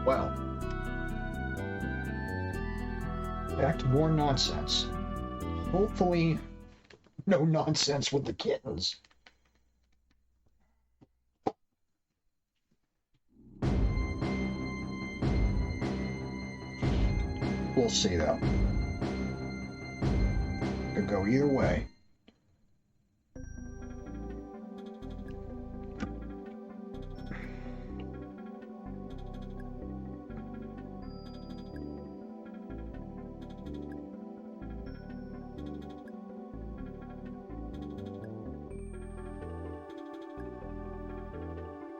Well, back to more nonsense. Hopefully, no nonsense with the kittens. We'll see, though. Could go either way.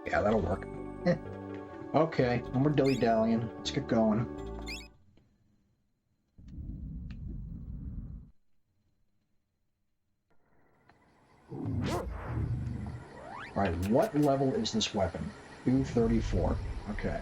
Yeah, that'll work. Okay, no more dilly-dallying. Let's get going. Alright, what level is this weapon? 234. Okay.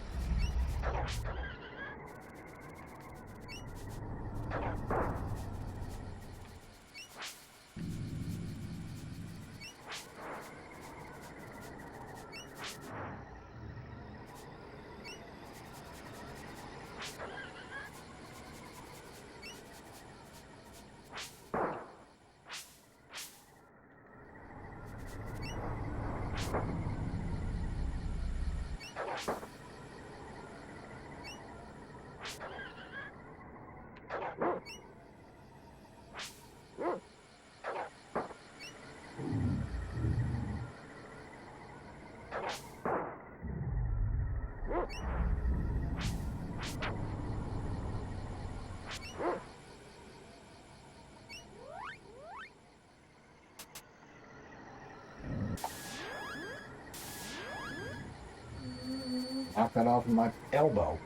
Knock that off of my elbow.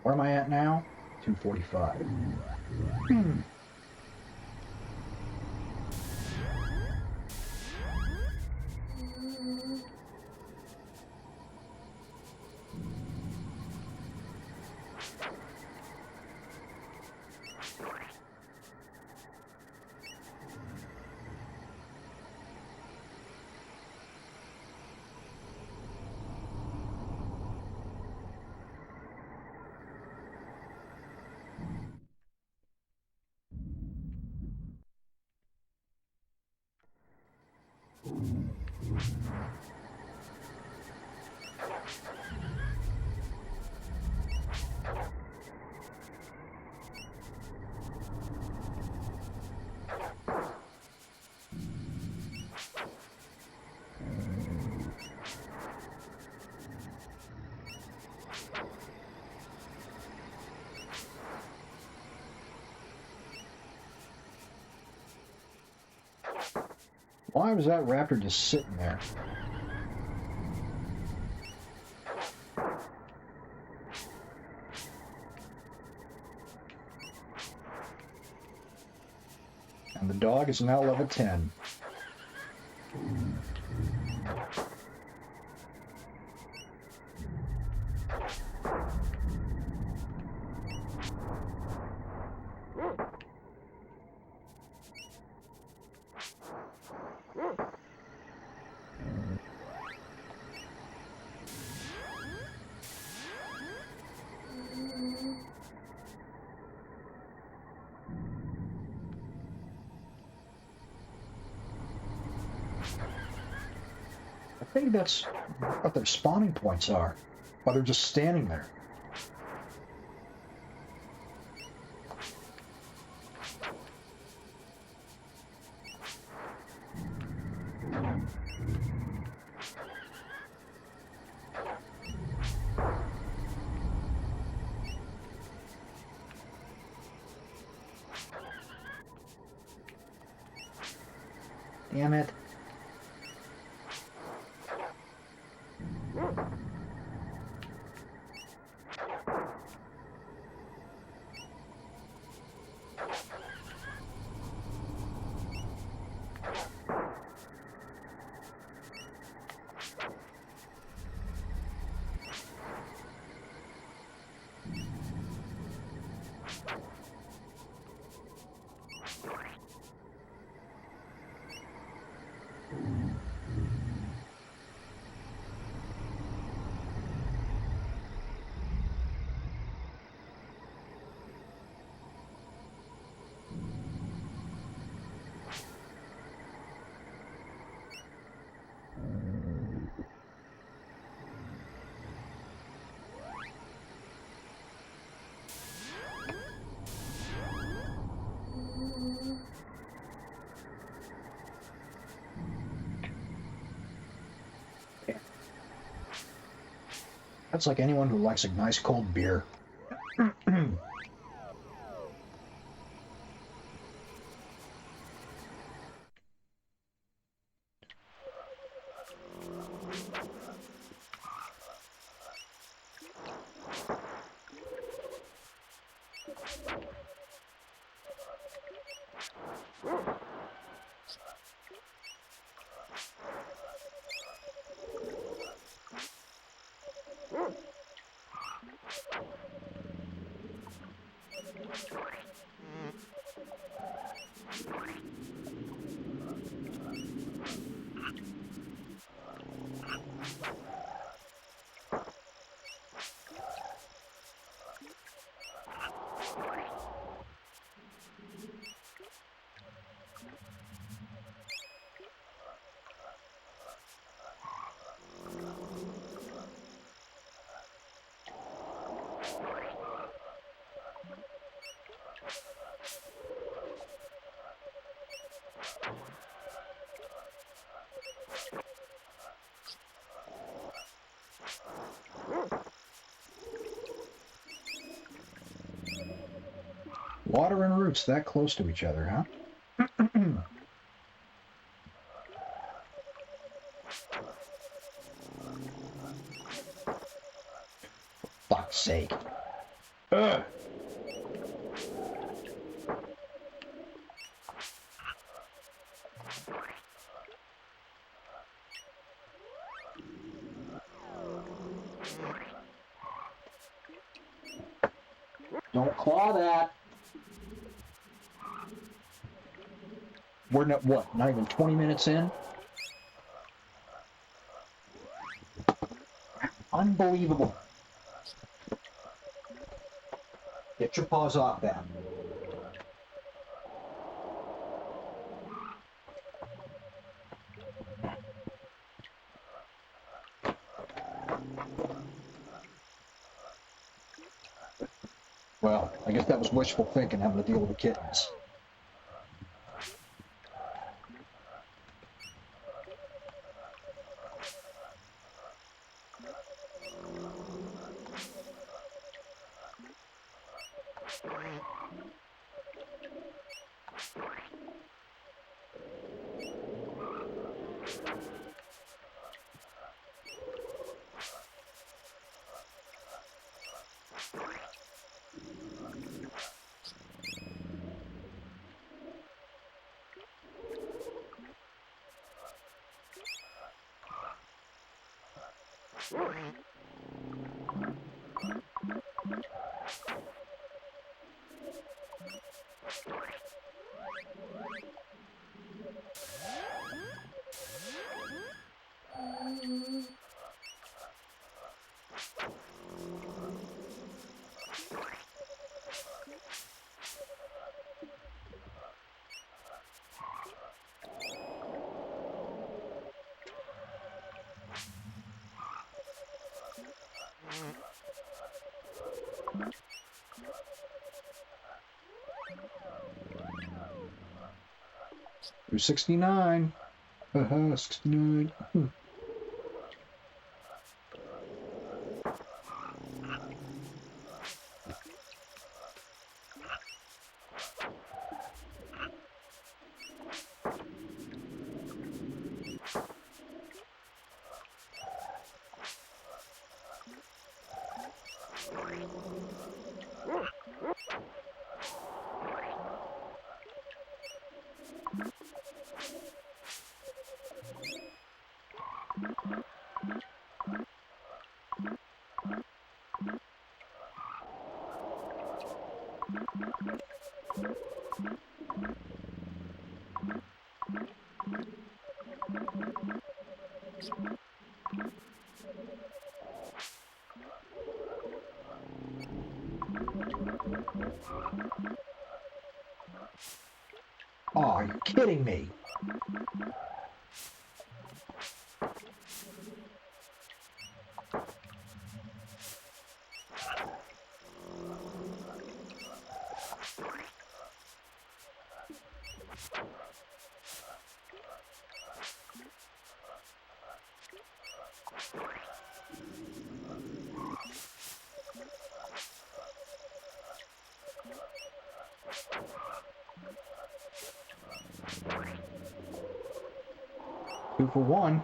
Where am I at now? 245. Why was that raptor just sitting there? And the dog is now level 10. I think that's what their spawning points are. While they're just standing there. Damn it. That's like anyone who likes a nice cold beer. Water and roots that close to each other, huh? Fuck's sake. Ugh. Don't claw that. We're not, what, not even 20 minutes in? Unbelievable. Get your paws off that. Well, I guess that was wishful thinking, having to deal with the kittens. Through 69. 69. 'Oh, are you kidding me? Two for one.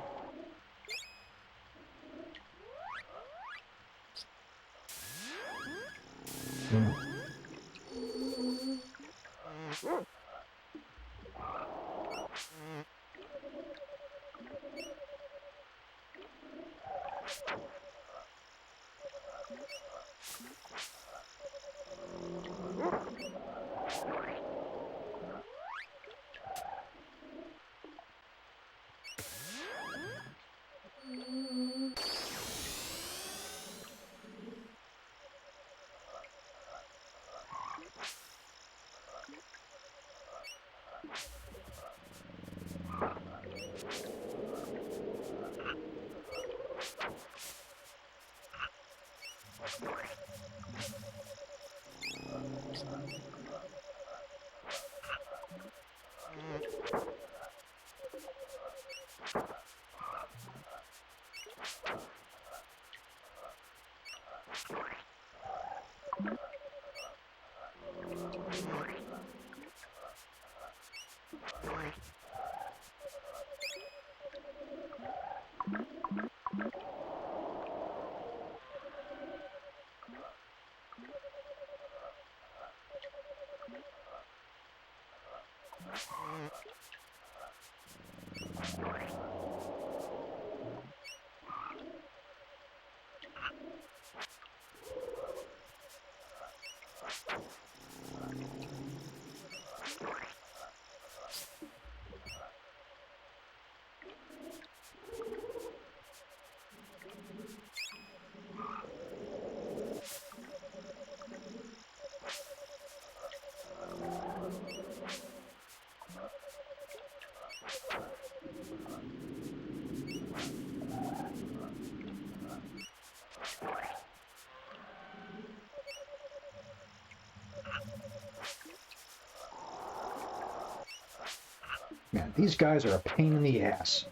Man, these guys are a pain in the ass.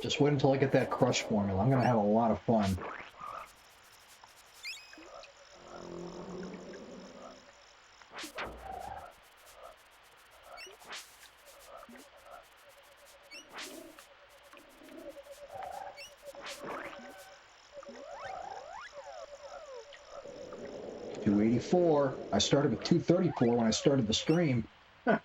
Just wait until I get that crush formula. I'm going to have a lot of fun. 284. I started with 234 when I started the stream. Huh.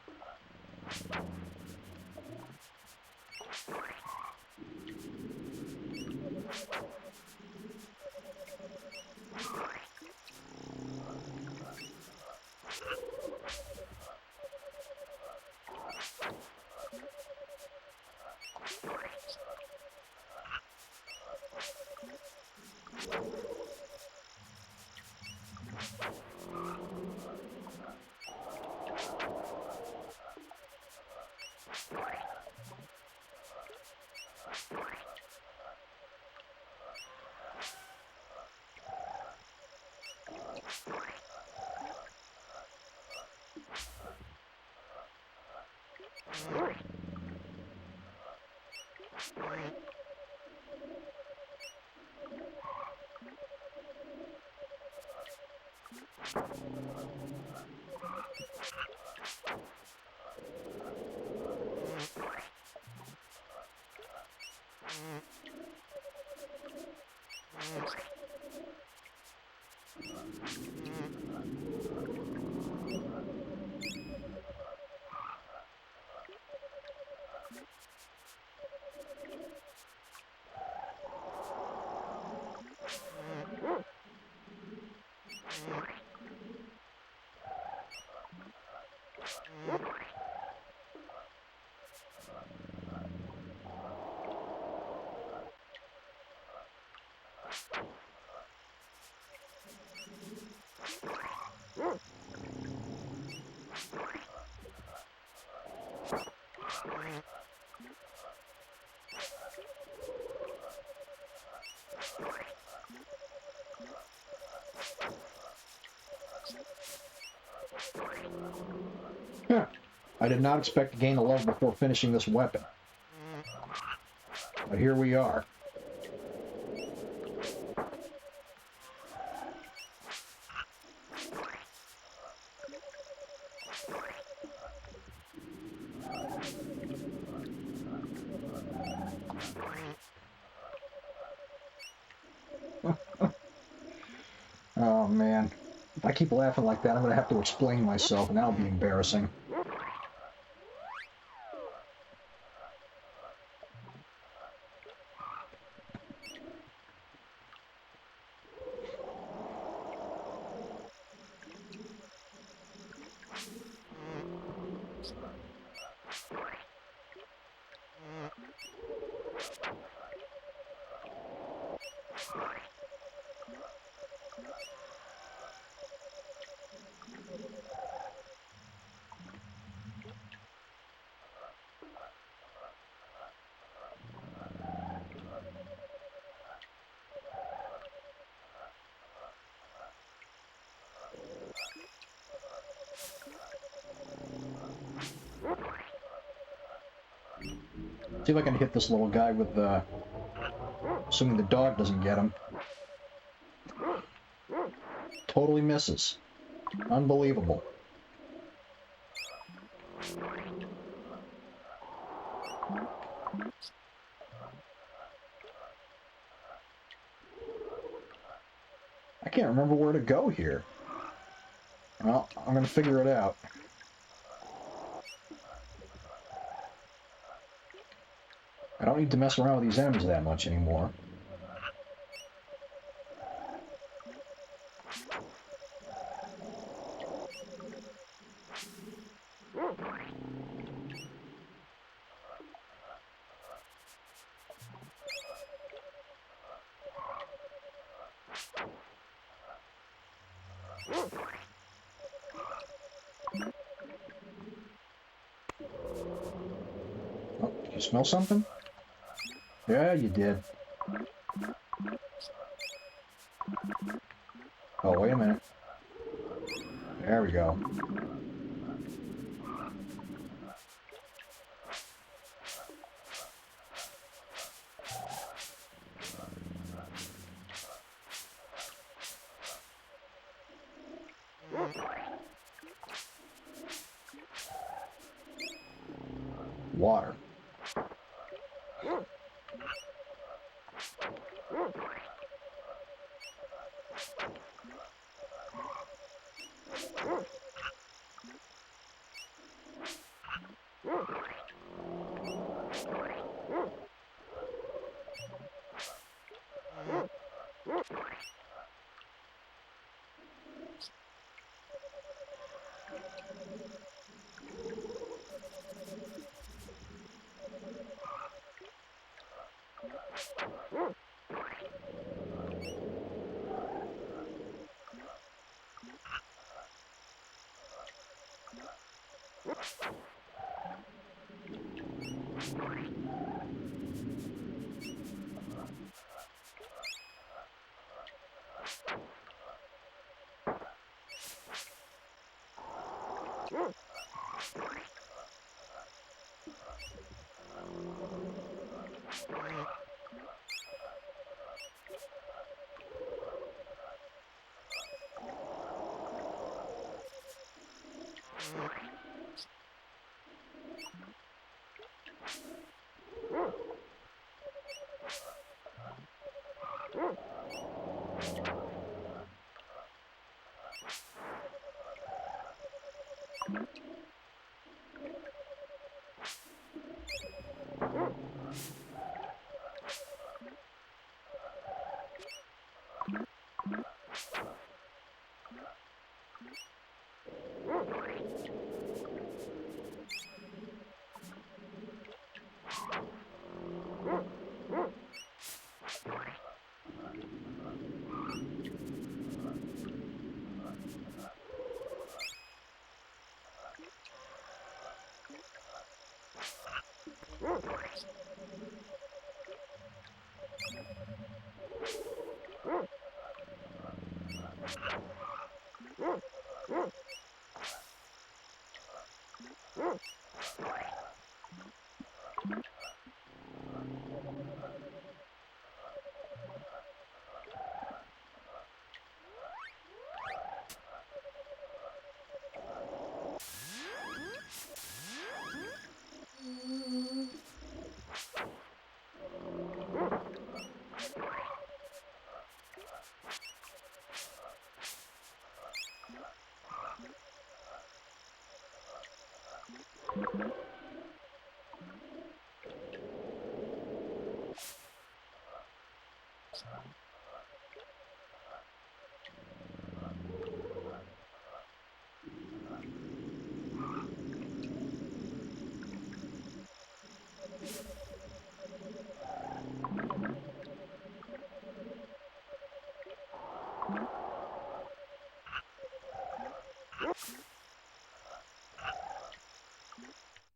Huh. I did not expect to gain a level before finishing this weapon. But here we are. Oh man. If I keep laughing like that, I'm going to have to explain myself, and that'll be embarrassing. See if I can hit this little guy with the... assuming the dog doesn't get him. Totally misses. Unbelievable. I can't remember where to go here. Well, I'm going to figure it out. I don't need to mess around with these enemies that much anymore. Oh, did you smell something? Yeah, you did. Oh, wait a minute. There we go. Water.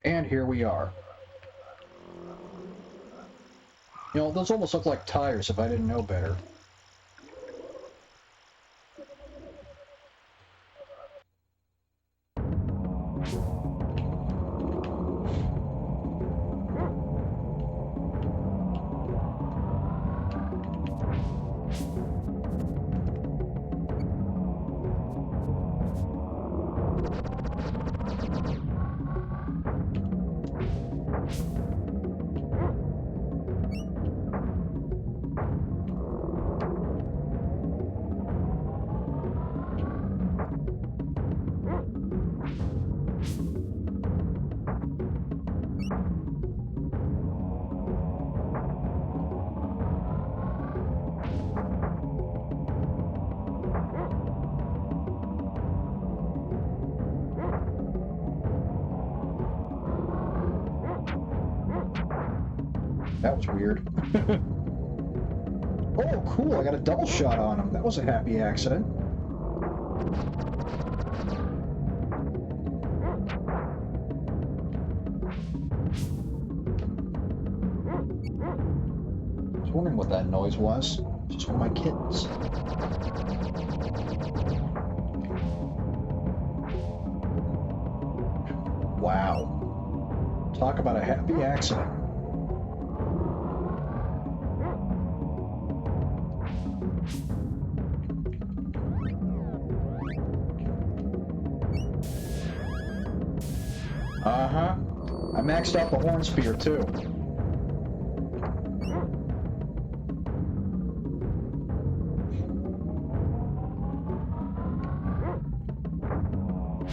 And here we are. You know, those almost look like tires if I didn't know better. That was weird. Oh, cool, I got a double shot on him. That was a happy accident. I was wondering what that noise was. Just one of my kittens. Wow. Talk about a happy accident. Uh-huh. I maxed out the horn spear, too.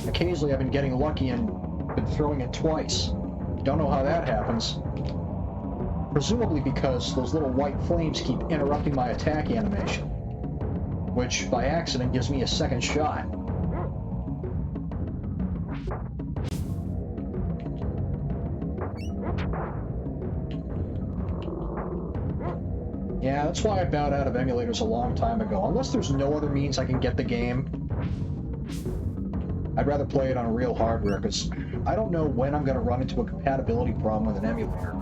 Occasionally I've been getting lucky and been throwing it twice. Don't know how that happens. Presumably because those little white flames keep interrupting my attack animation, which by accident gives me a second shot. Yeah, that's why I bowed out of emulators a long time ago. Unless there's no other means I can get the game, I'd rather play it on real hardware, because I don't know when I'm going to run into a compatibility problem with an emulator.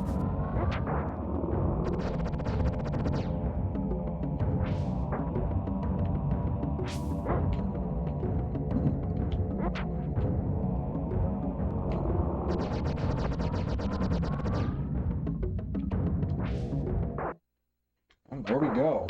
And there we go.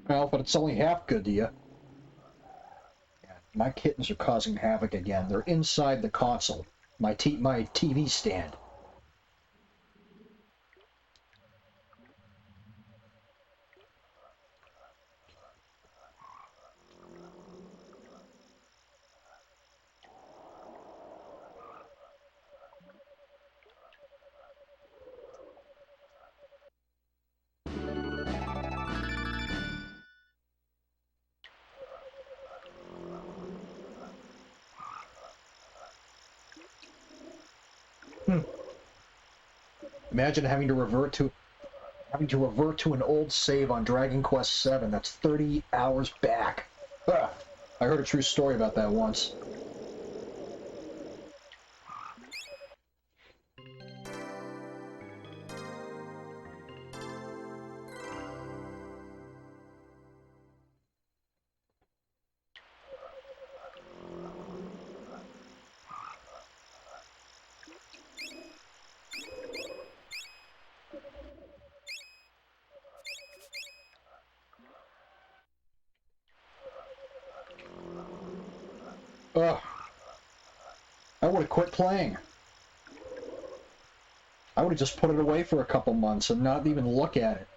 Well, but it's only half good to you. Yeah, my kittens are causing havoc again. They're inside the console, my TV stand. Imagine having to revert to an old save on Dragon Quest VII. That's 30 hours back. Ah, I heard a true story about that once. Ugh. I would have quit playing. I would have just put it away for a couple months and not even look at it.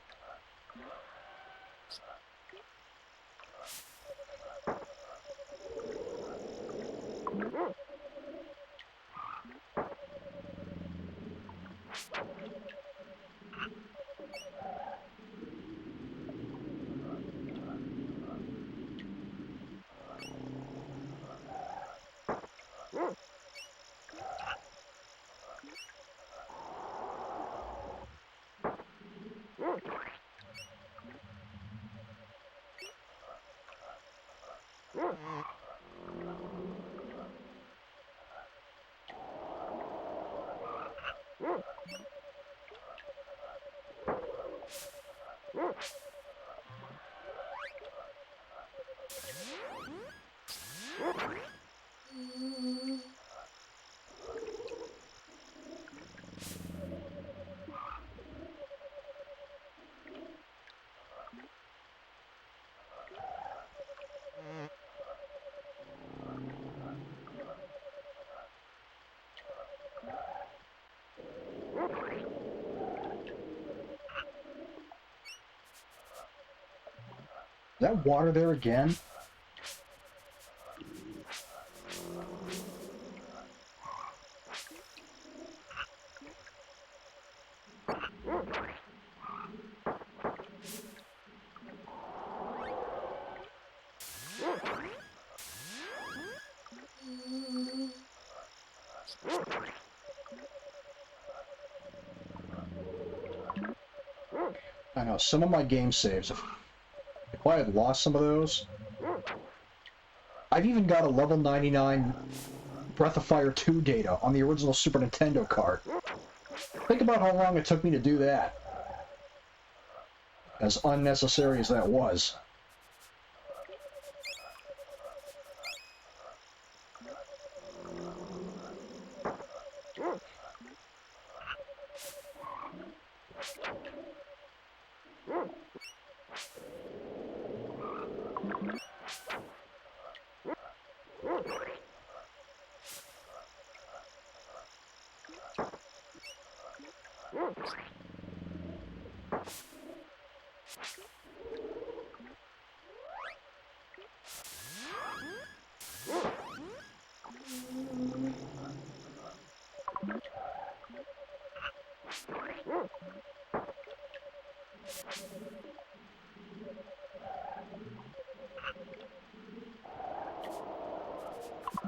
Is that water there again? I know, some of my game saves, if I had lost some of those, I've even got a level 99 Breath of Fire 2 data on the original Super Nintendo card. Think about how long it took me to do that. As unnecessary as that was.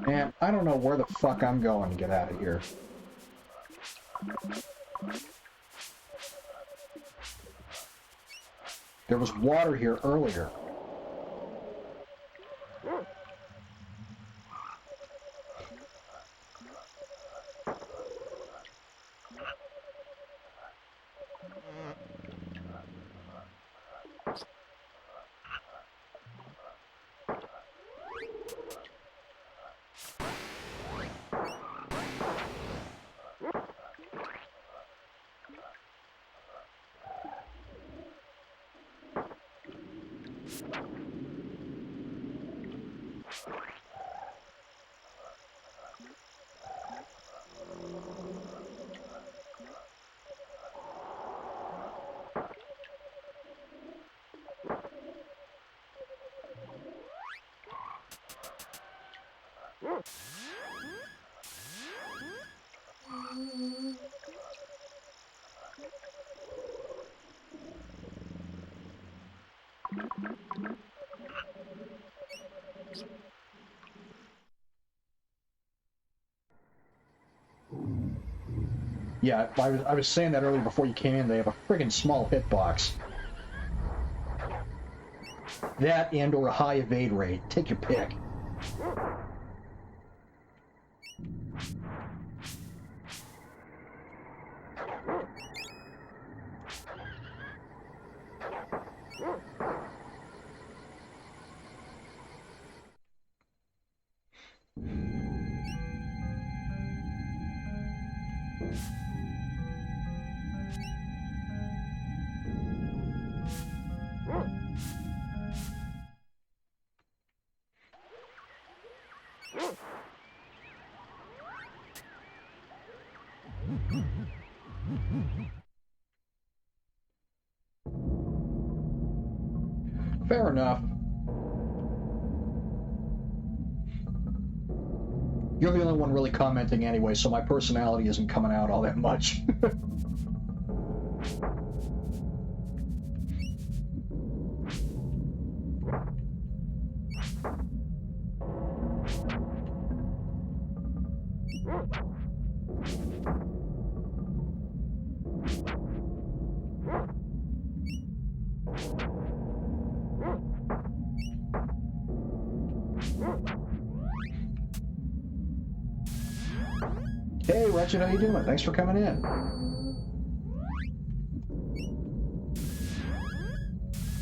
Man, I don't know where the fuck I'm going to get out of here. There was water here earlier. Yeah, I was saying that earlier before you came in. They have a friggin' small hitbox. That and or a high evade rate. Take your pick. Fair enough. You're the only one really commenting anyway, so my personality isn't coming out all that much. Hey, Wretched, how you doing? Thanks for coming in.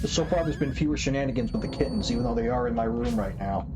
So far, there's been fewer shenanigans with the kittens, even though they are in my room right now.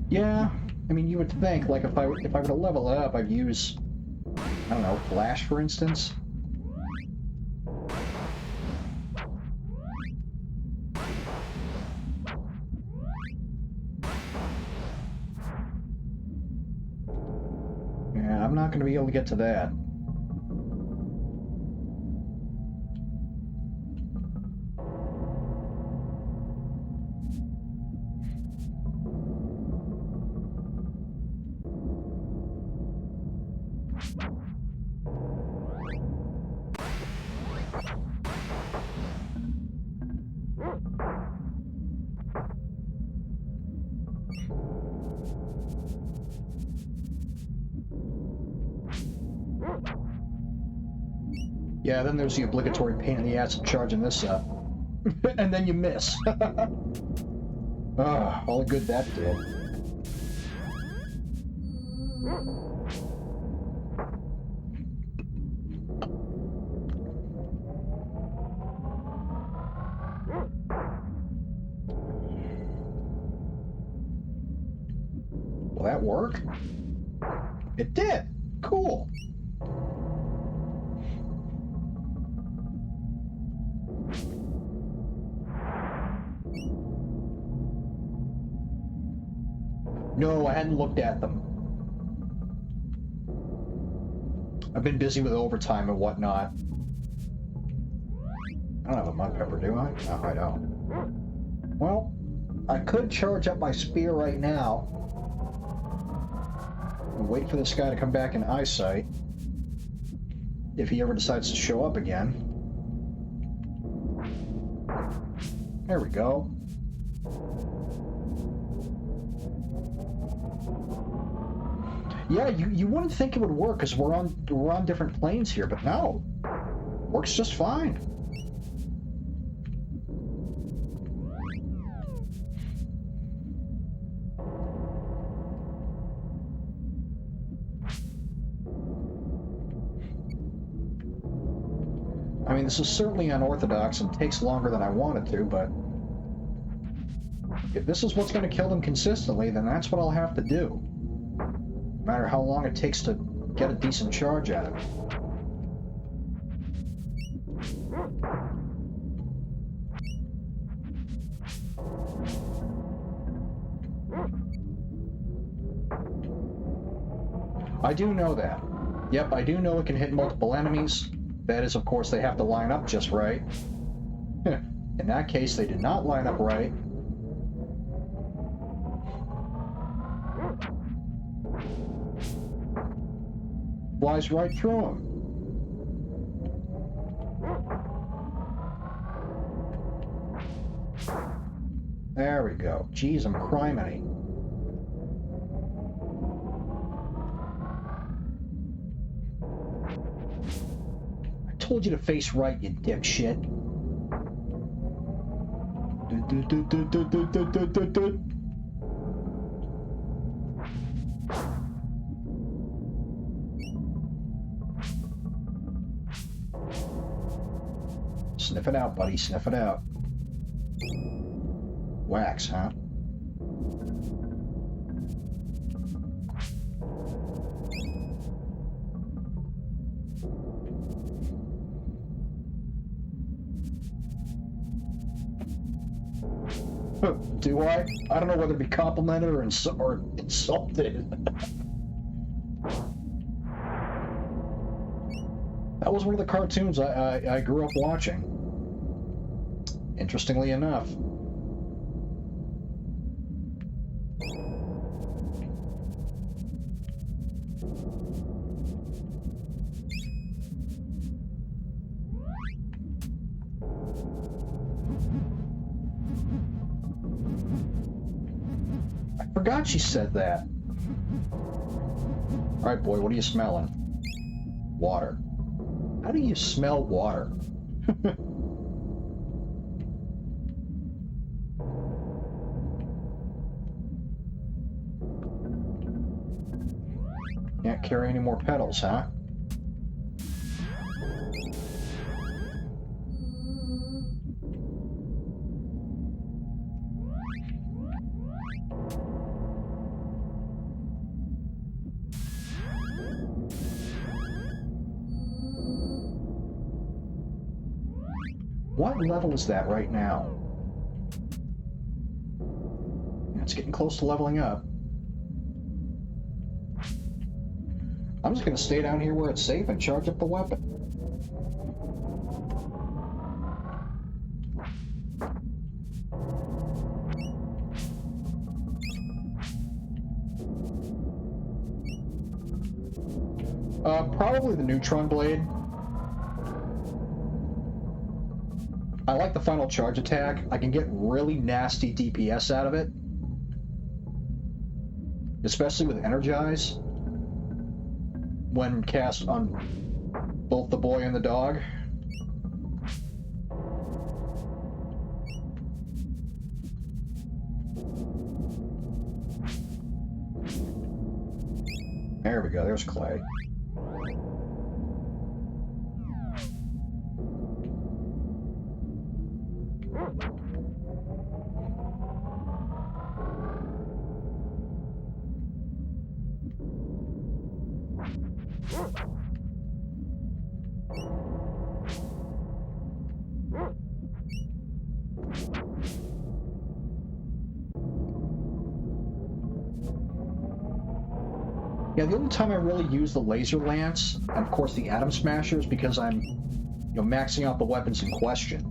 Yeah, I mean, you would think, like, if I were to level it up, I'd use, I don't know, Flash, for instance. Yeah, I'm not going to be able to get to that. Yeah, then there's the obligatory pain in the ass of charging this up. And then you miss. Ah, all the good that did. Will that work? It did! Cool! No, I hadn't looked at them. I've been busy with overtime and whatnot. I don't have a mud pepper, do I? No, I don't. Well, I could charge up my spear right now and wait for this guy to come back in eyesight if he ever decides to show up again. There we go. Yeah, you wouldn't think it would work because we're on different planes here, but no, works just fine. I mean, this is certainly unorthodox and takes longer than I wanted to, but if this is what's going to kill them consistently, then that's what I'll have to do. No matter how long it takes to get a decent charge at it. I do know that. Yep, I do know it can hit multiple enemies. That is, of course, they have to line up just right. In that case, they did not line up right. Flies right through him. There we go. Jeez, I'm criminy. I told you to face right, you dipshit. Sniff it out, buddy. Sniff it out. Wax, huh? Do I? I don't know whether to be complimented or insulted. That was one of the cartoons I grew up watching. Interestingly enough. I forgot she said that. Alright, boy, what are you smelling? Water. How do you smell water? Can't carry any more pedals, huh? What level is that right now? It's getting close to leveling up. I'm just going to stay down here where it's safe and charge up the weapon. Probably the neutron blade. I like the final charge attack. I can get really nasty DPS out of it. Especially with Energize. When cast on Both the boy and the dog. There we go, there's Clay. Yeah, the only time I really use the laser lance, and of course the atom smasher, is because I'm, maxing out the weapons in question.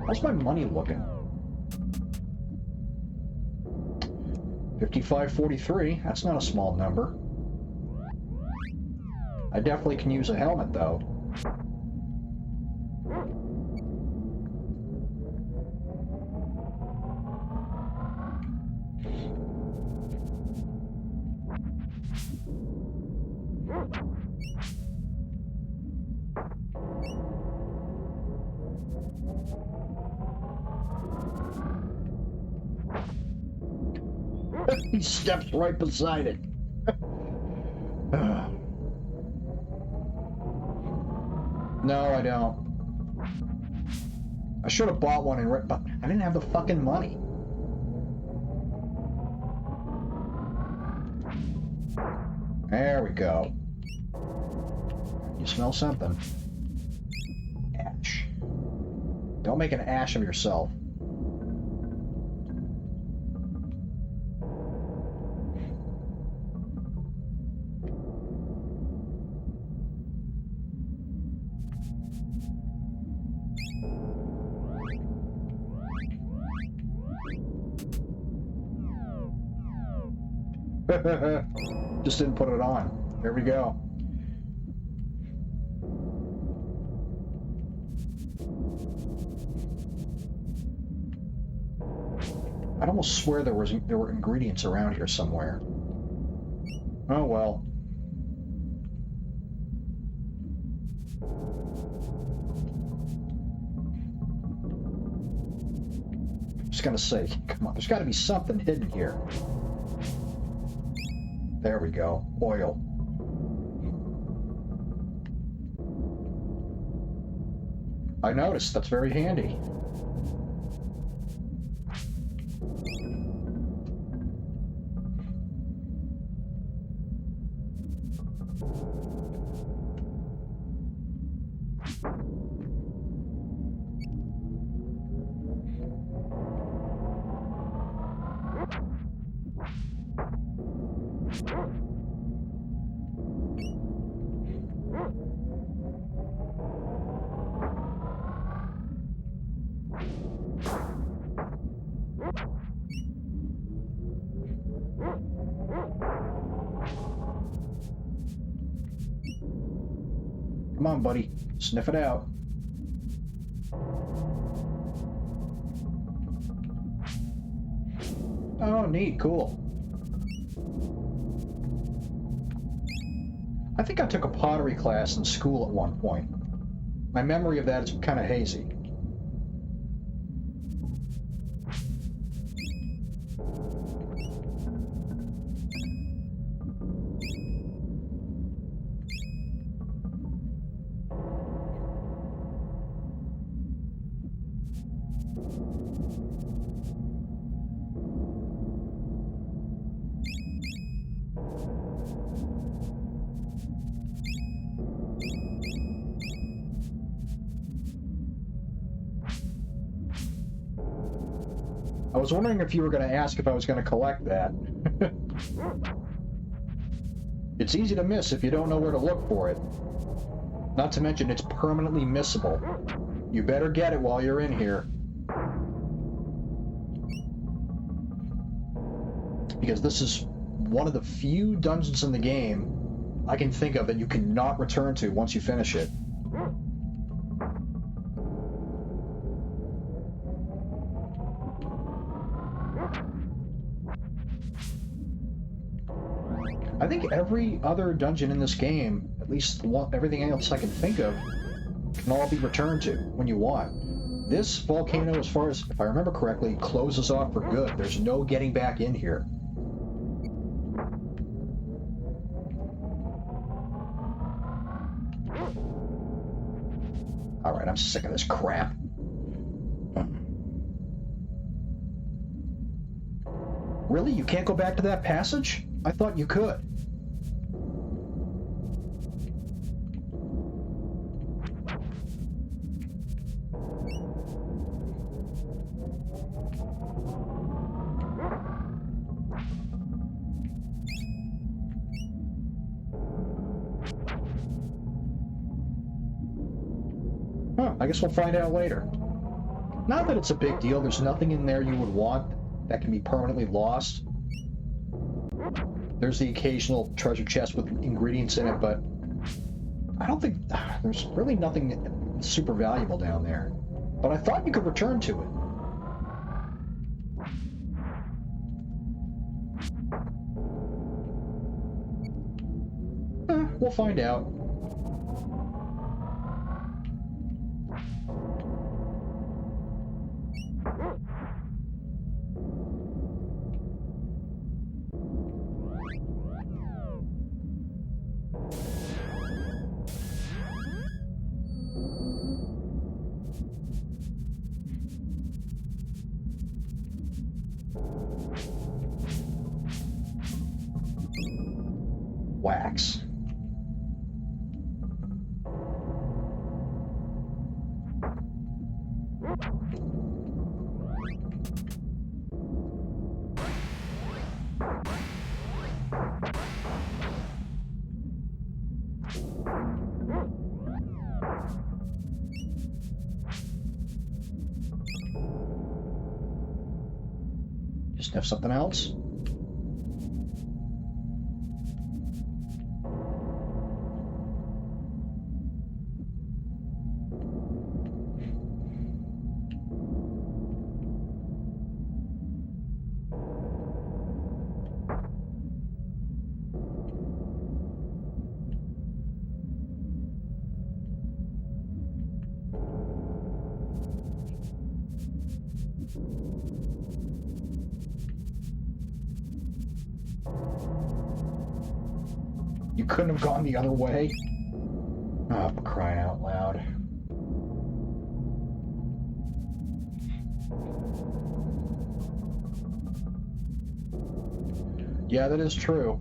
How's my money looking? 5543, that's not a small number. I definitely can use a helmet, though. He steps right beside it. No, I don't. I should have bought one but I didn't have the fucking money. There we go. You smell something. Ash. Don't make an ash of yourself. Just didn't put it on. There we go. I'd almost swear there were ingredients around here somewhere. Oh well. Just gonna say, come on, there's got to be something hidden here. There we go. Oil. I noticed. That's very handy. Come on, buddy. Sniff it out. Oh, neat. Cool. I think I took a pottery class in school at one point. My memory of that is kind of hazy. I was wondering if you were going to ask if I was going to collect that. It's easy to miss if you don't know where to look for it. Not to mention it's permanently missable. You better get it while you're in here. Because this is one of the few dungeons in the game I can think of that you cannot return to once you finish it. think every other dungeon in this game, at least everything else I can think of, can all be returned to when you want. This volcano, as far as, if I remember correctly, closes off for good. There's no getting back in here. Alright, I'm sick of this crap. Really? You can't go back to that passage? I thought you could. Huh, I guess we'll find out later. Not that it's a big deal, there's nothing in there you would want that can be permanently lost. There's the occasional treasure chest with ingredients in it, but I don't think there's really nothing super valuable down there. But I thought you could return to it. We'll find out. Wax. Just have something else? You couldn't have gone the other way? Oh, for crying out loud. Yeah, that is true.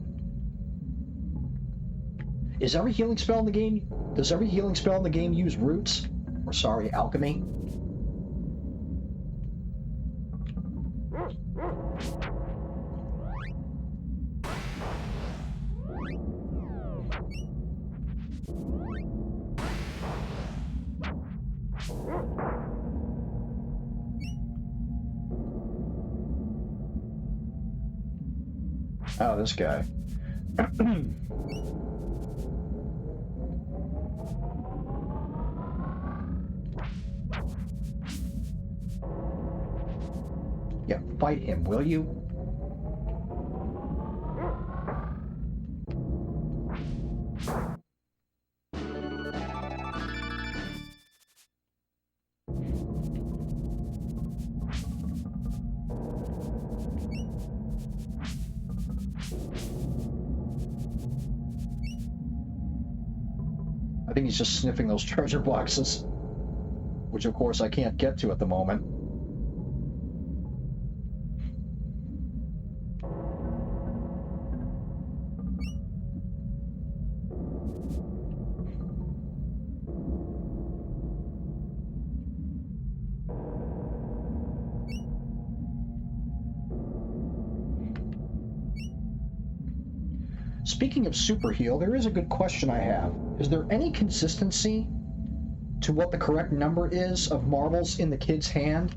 Is every healing spell in the game... Does every healing spell in the game use roots? Or, sorry, alchemy? Oh, this guy. Yeah, fight him, will you? I think he's just sniffing those treasure boxes, which of course I can't get to at the moment. Speaking of super heal, there is a good question I have. Is there any consistency to what the correct number is of marbles in the kid's hand?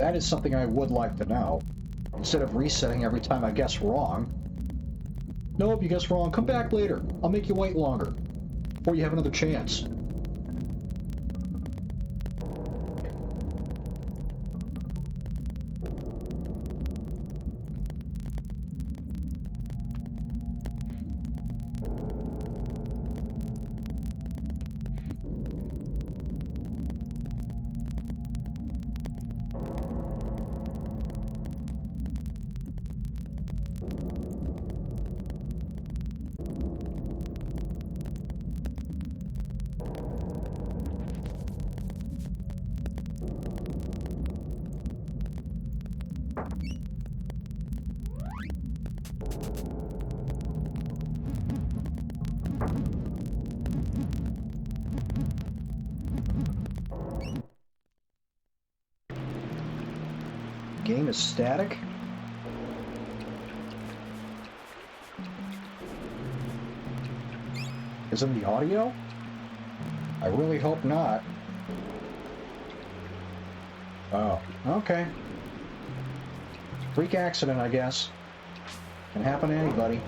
That is something I would like to know. Instead of resetting every time I guess wrong. Nope, you guess wrong. Come back later. I'll make you wait longer. Before you have another chance. Game is static. Isn't the audio? I really hope not. Oh, okay. Freak accident, I guess. Can happen to anybody.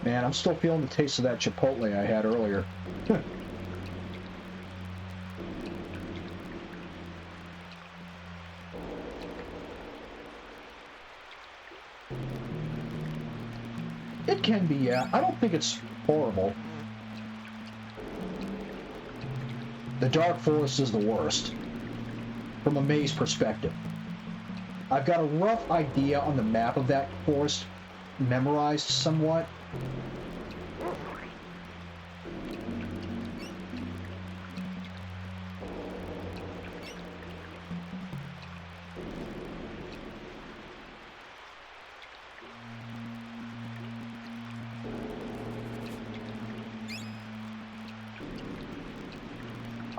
Man, I'm still feeling the taste of that Chipotle I had earlier. It can be, yeah. I don't think it's horrible. The Dark Forest is the worst, from a maze perspective. I've got a rough idea on the map of that forest memorized somewhat.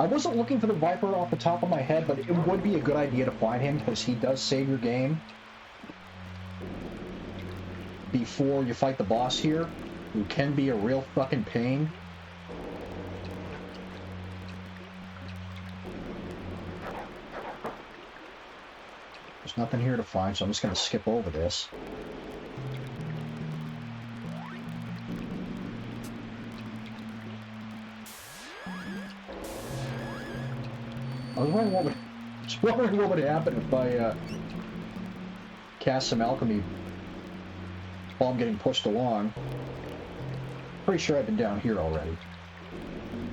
I wasn't looking for the Viper off the top of my head, but it would be a good idea to find him, because he does save your game before you fight the boss here, who can be a real fucking pain. There's nothing here to find, so I'm just going to skip over this. I was wondering what would happen if I cast some alchemy while I'm getting pushed along. Pretty sure I've been down here already.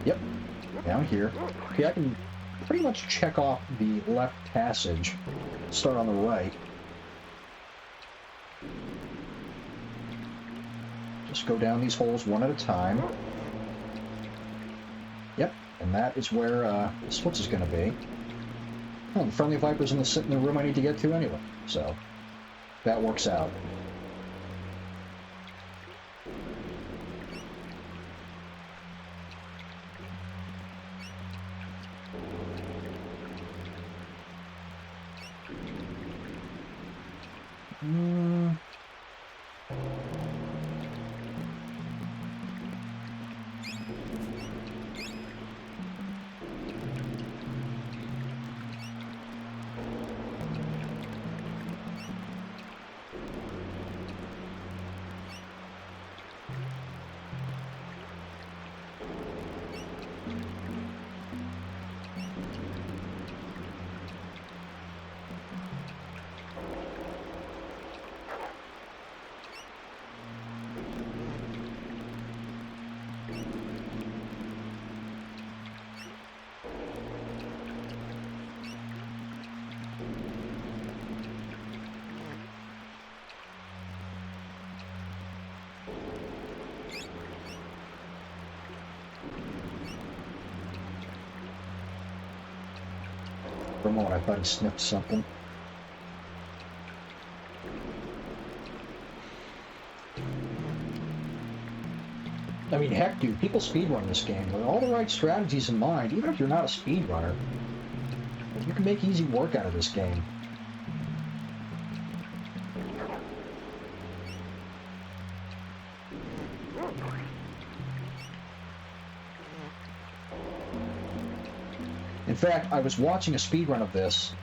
Yep, down here. Okay, I can pretty much check off the left passage. Start on the right. Just go down these holes one at a time. Yep, and that is where the switch is going to be. Well, the friendly Viper's in the room I need to get to anyway, so that works out. For a moment, I thought he sniffed something. I mean, heck, dude, people speedrun this game with all the right strategies in mind. Even if you're not a speedrunner, you can make easy work out of this game. In fact, I was watching a speedrun of this,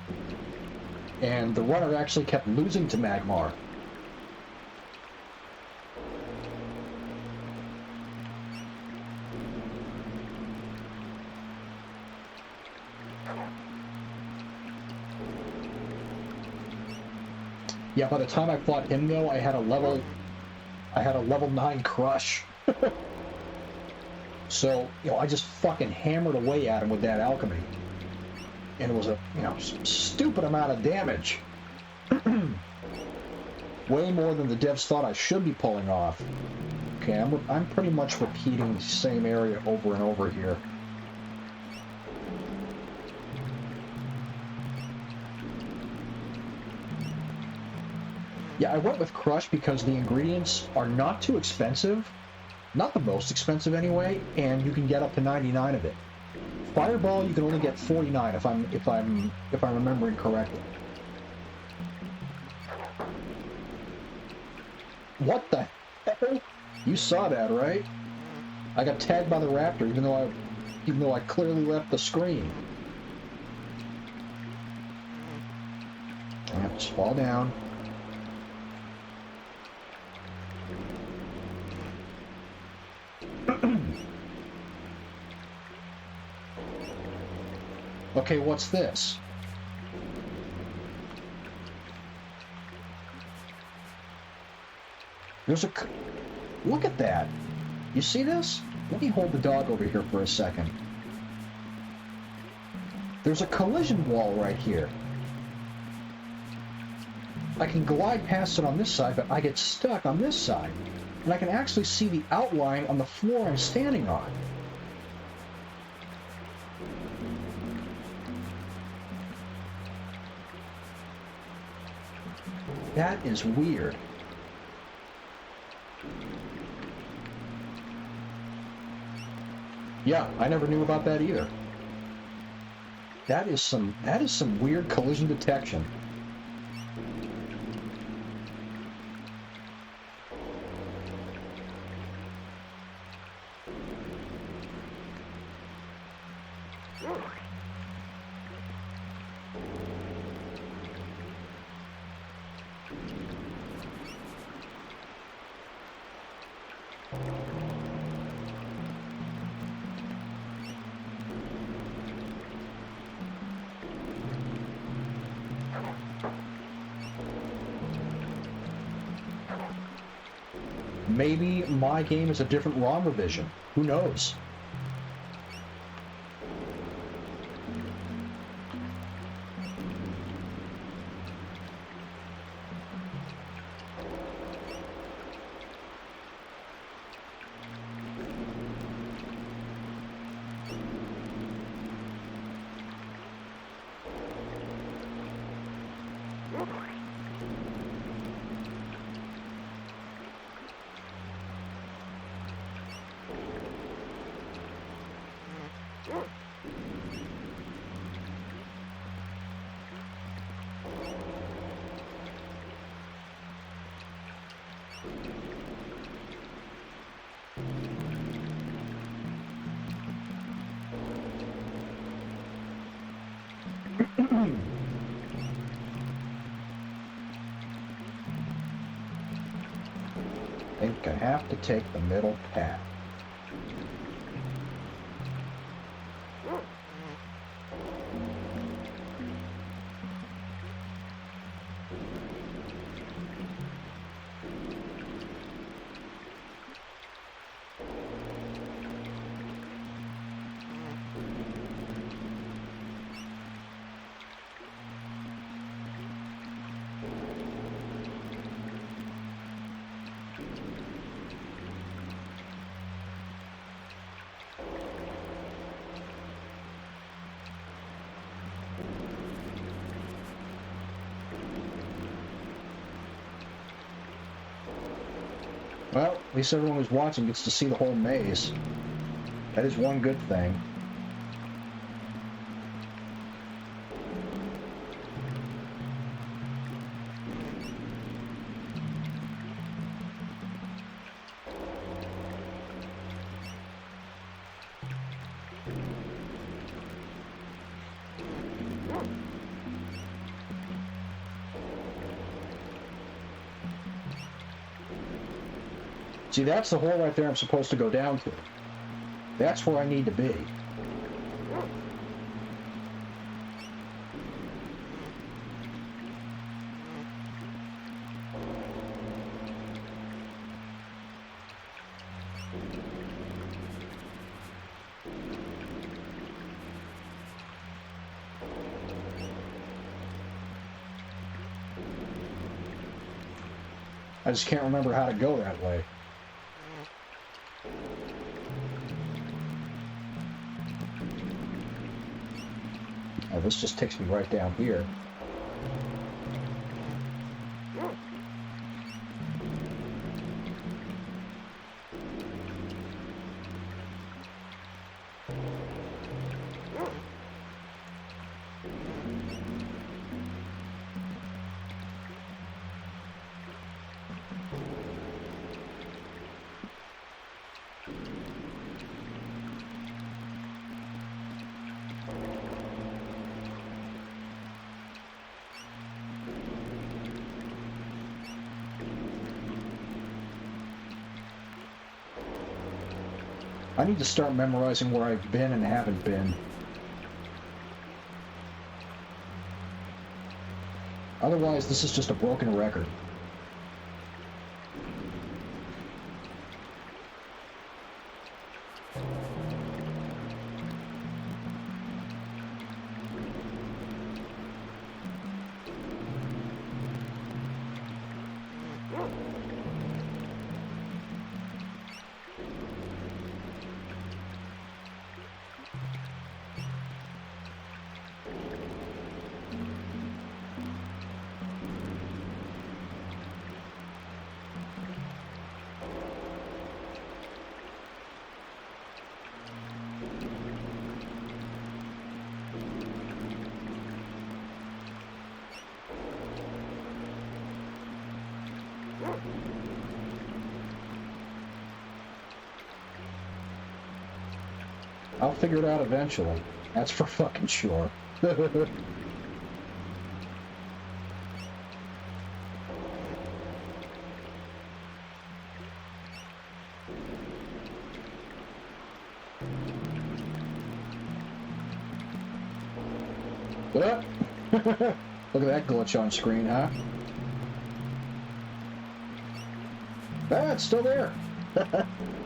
and the runner actually kept losing to Magmar. Yeah, by the time I fought him, though, I had a level 9 crush. So, I just fucking hammered away at him with that alchemy. And it was a, stupid amount of damage. Way more than the devs thought I should be pulling off. Okay, I'm pretty much repeating the same area over and over here. Yeah, I went with Crush because the ingredients are not too expensive. Not the most expensive anyway, and you can get up to 99 of it. Fireball, you can only get 49 if I'm remembering correctly. What the hell? You saw that, right? I got tagged by the raptor, even though I clearly left the screen. I have to just fall down. Okay, what's this? Look at that. You see this? Let me hold the dog over here for a second. There's a collision wall right here. I can glide past it on this side, but I get stuck on this side. And I can actually see the outline on the floor I'm standing on. That is weird. Yeah, I never knew about that either. That is some weird collision detection. Maybe my game is a different ROM revision. Who knows? I think I have to take the middle path. Well, at least everyone who's watching gets to see the whole maze. That is one good thing. See, that's the hole right there I'm supposed to go down to. That's where I need to be. I just can't remember how to go that way. Oh, this just takes me right down here. I need to start memorizing where I've been and haven't been. Otherwise, this is just a broken record. I'll figure it out eventually. That's for fucking sure. What up? Look at that glitch on screen, huh? Ah, it's still there.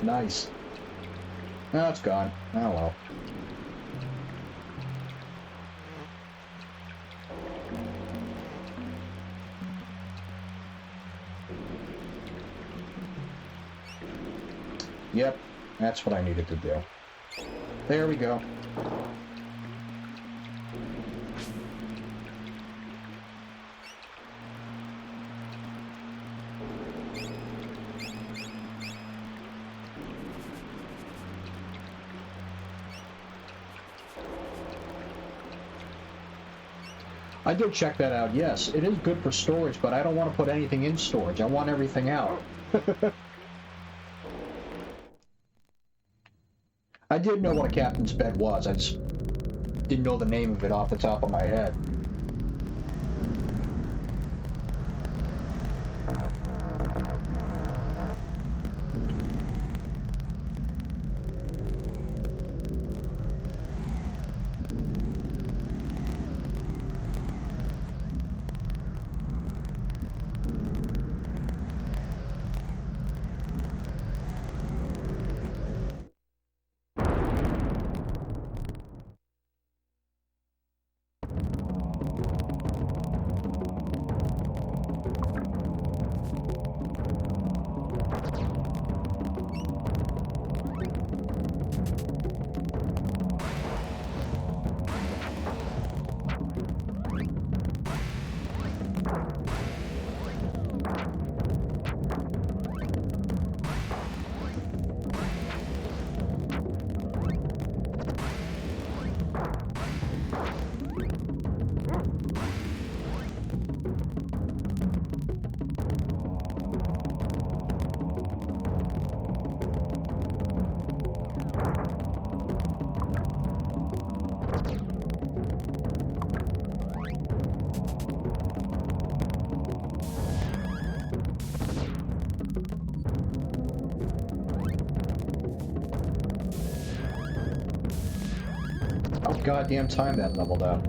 Nice. No, it's gone. Oh well. Yep, that's what I needed to do. There we go. I did check that out, yes. It is good for storage, but I don't want to put anything in storage. I want everything out. I did know what a captain's bed was. I just didn't know the name of it off the top of my head. goddamn time that leveled up.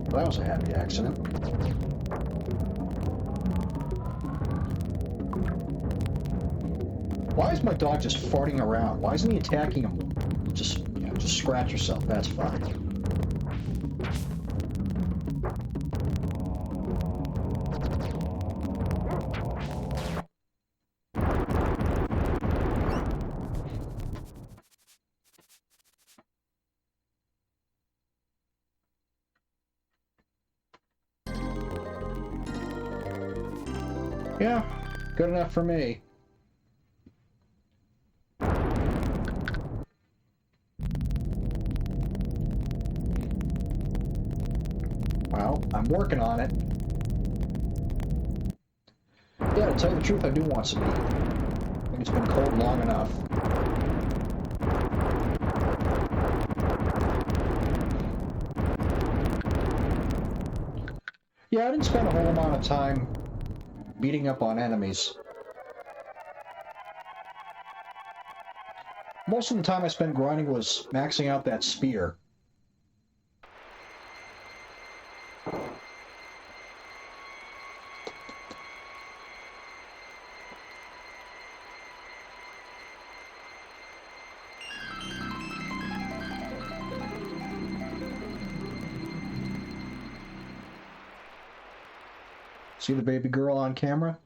Well, that was a happy accident. Why is my dog just farting around? Why isn't he attacking him? Just, you know, just scratch yourself. That's fine. Yeah, good enough for me. Well, I'm working on it. Yeah, to tell you the truth, I do want some meat. I think it's been cold long enough. Yeah, I didn't spend a whole amount of time beating up on enemies. Most of the time I spent grinding was maxing out that spear. See the baby girl on camera?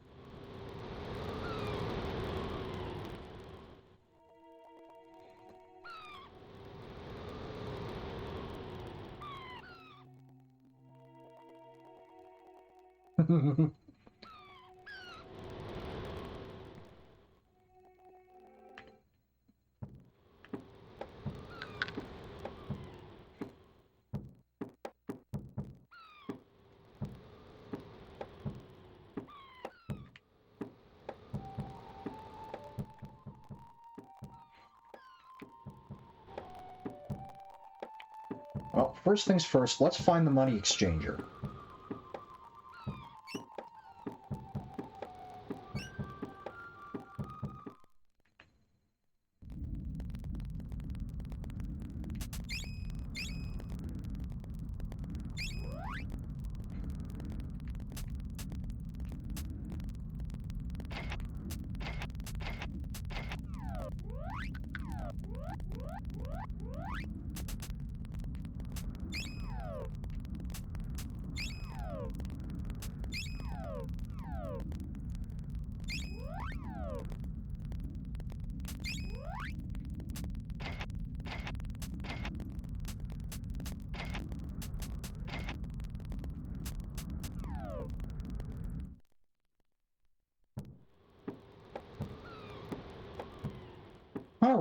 Well, first things first, let's find the money exchanger.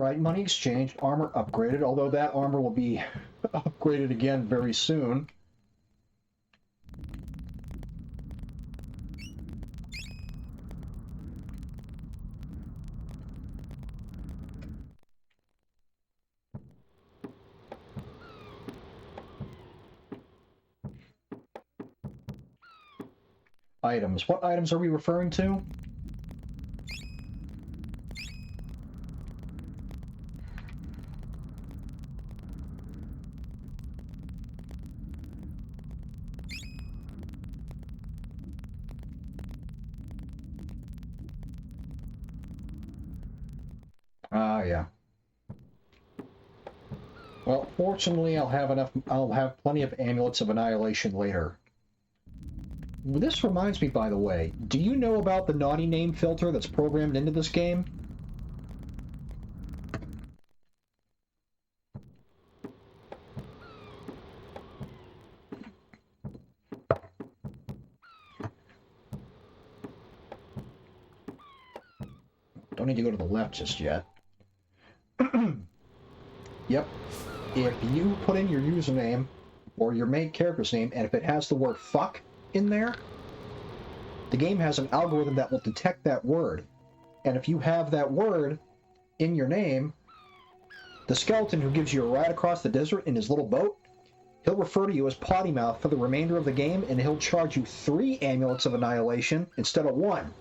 Alright, money exchanged, armor upgraded, although that armor will be upgraded again very soon. Items. What items are we referring to? Ah, yeah. Well, fortunately, I'll have plenty of amulets of annihilation later. This reminds me, by the way, do you know about the naughty name filter that's programmed into this game? Don't need to go to the left just yet. Yep. If you put in your username or your main character's name, and if it has the word fuck in there, the game has an algorithm that will detect that word. And if you have that word in your name, the skeleton who gives you a ride across the desert in his little boat, he'll refer to you as Potty Mouth for the remainder of the game, and he'll charge you 3 amulets of annihilation instead of 1.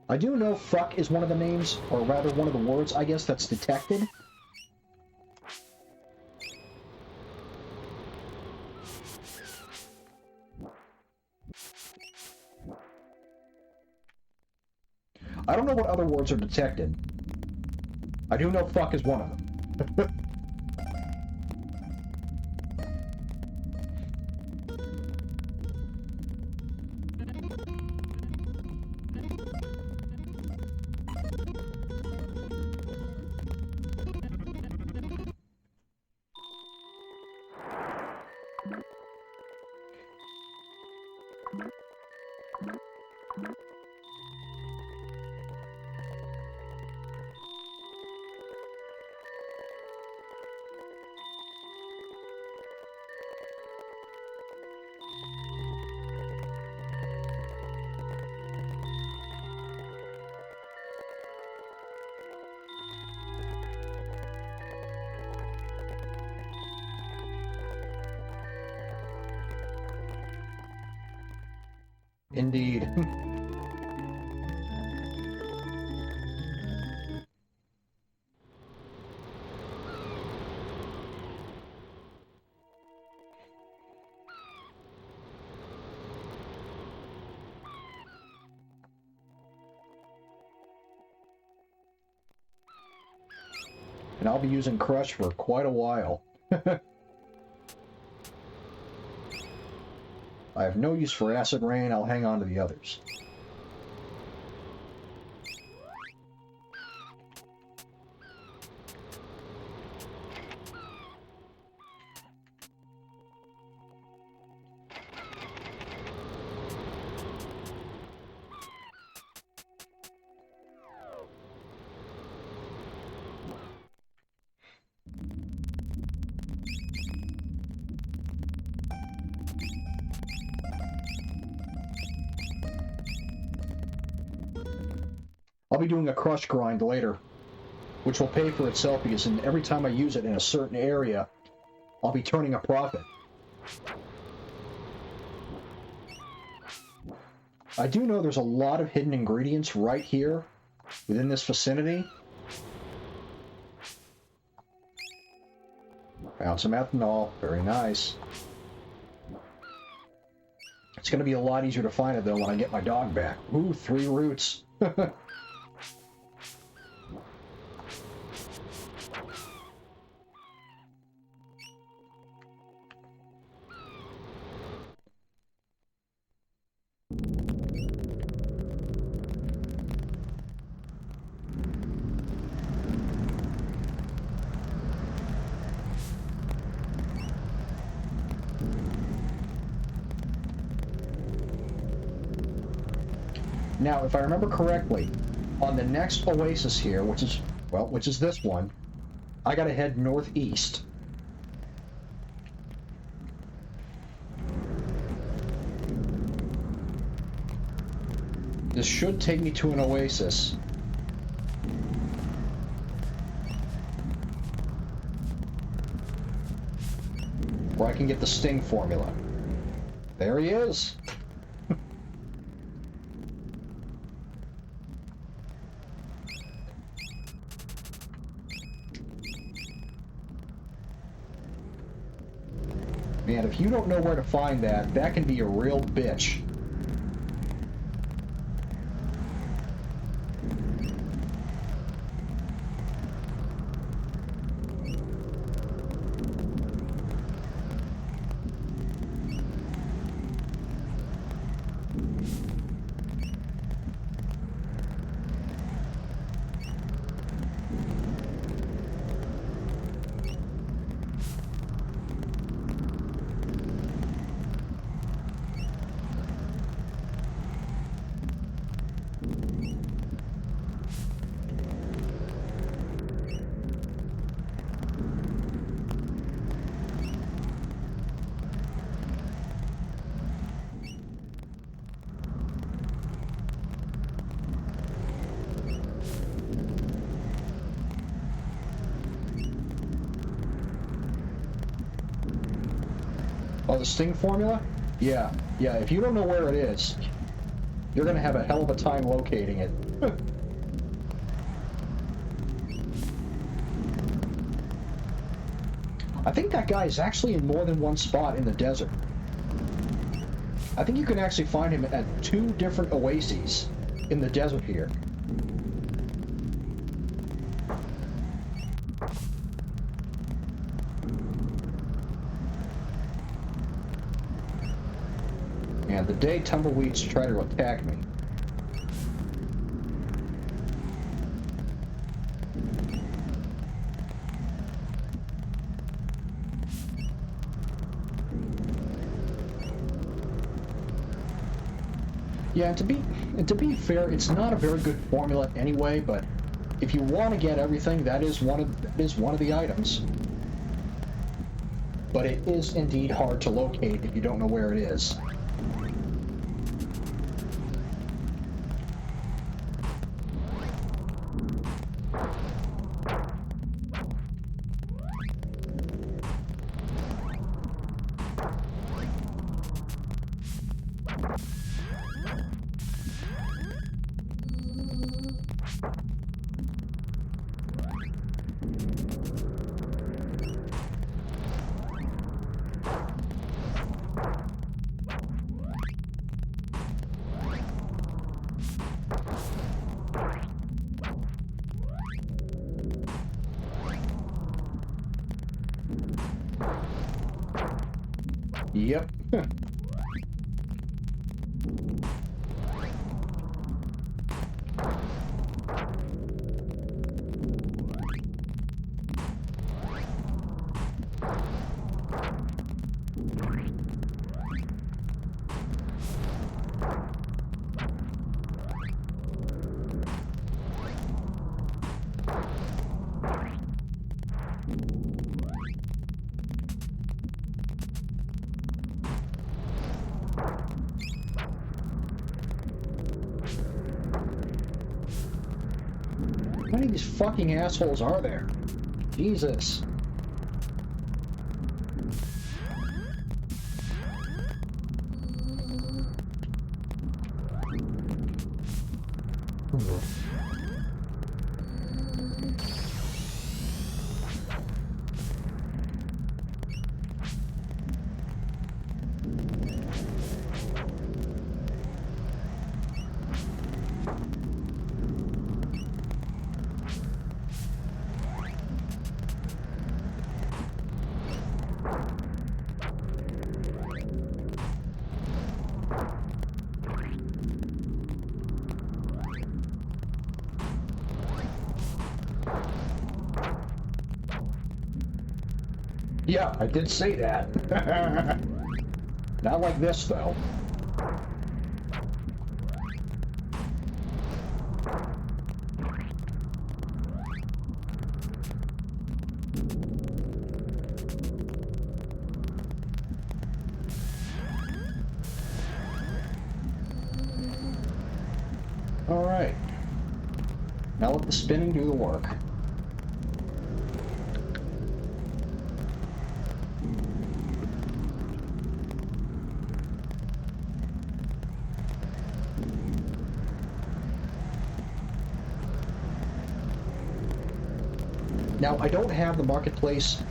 I do know fuck is one of the names, or rather one of the words, I guess, that's detected. I don't know what other words are detected. I do know fuck is one of them. Indeed. And I'll be using Crush for quite a while. I have no use for Acid Rain, I'll hang on to the others. I'll be doing a Crush grind later, which will pay for itself because every time I use it in a certain area, I'll be turning a profit. I do know there's a lot of hidden ingredients right here within this vicinity. Found some ethanol, very nice. It's going to be a lot easier to find it though when I get my dog back. Ooh, 3 roots. Now, if I remember correctly, on the next oasis here, which is this one, I gotta head northeast. This should take me to an oasis. Where I can get the Sting formula. There he is! Man, if you don't know where to find that, that can be a real bitch. Oh, the Sting formula? Yeah, if you don't know where it is, you're gonna have a hell of a time locating it. I think that guy is actually in more than one spot in the desert. I think you can actually find him at 2 different oases in the desert here. And the day tumbleweeds try to attack me. Yeah, and to be fair, it's not a very good formula anyway, but if you want to get everything, that is one of the items. But it is indeed hard to locate if you don't know where it is. Yep. How many of these fucking assholes are there? Jesus. Yeah, I did say that. Not like this, though. Now let the spinning do the work. Now, I don't have the marketplace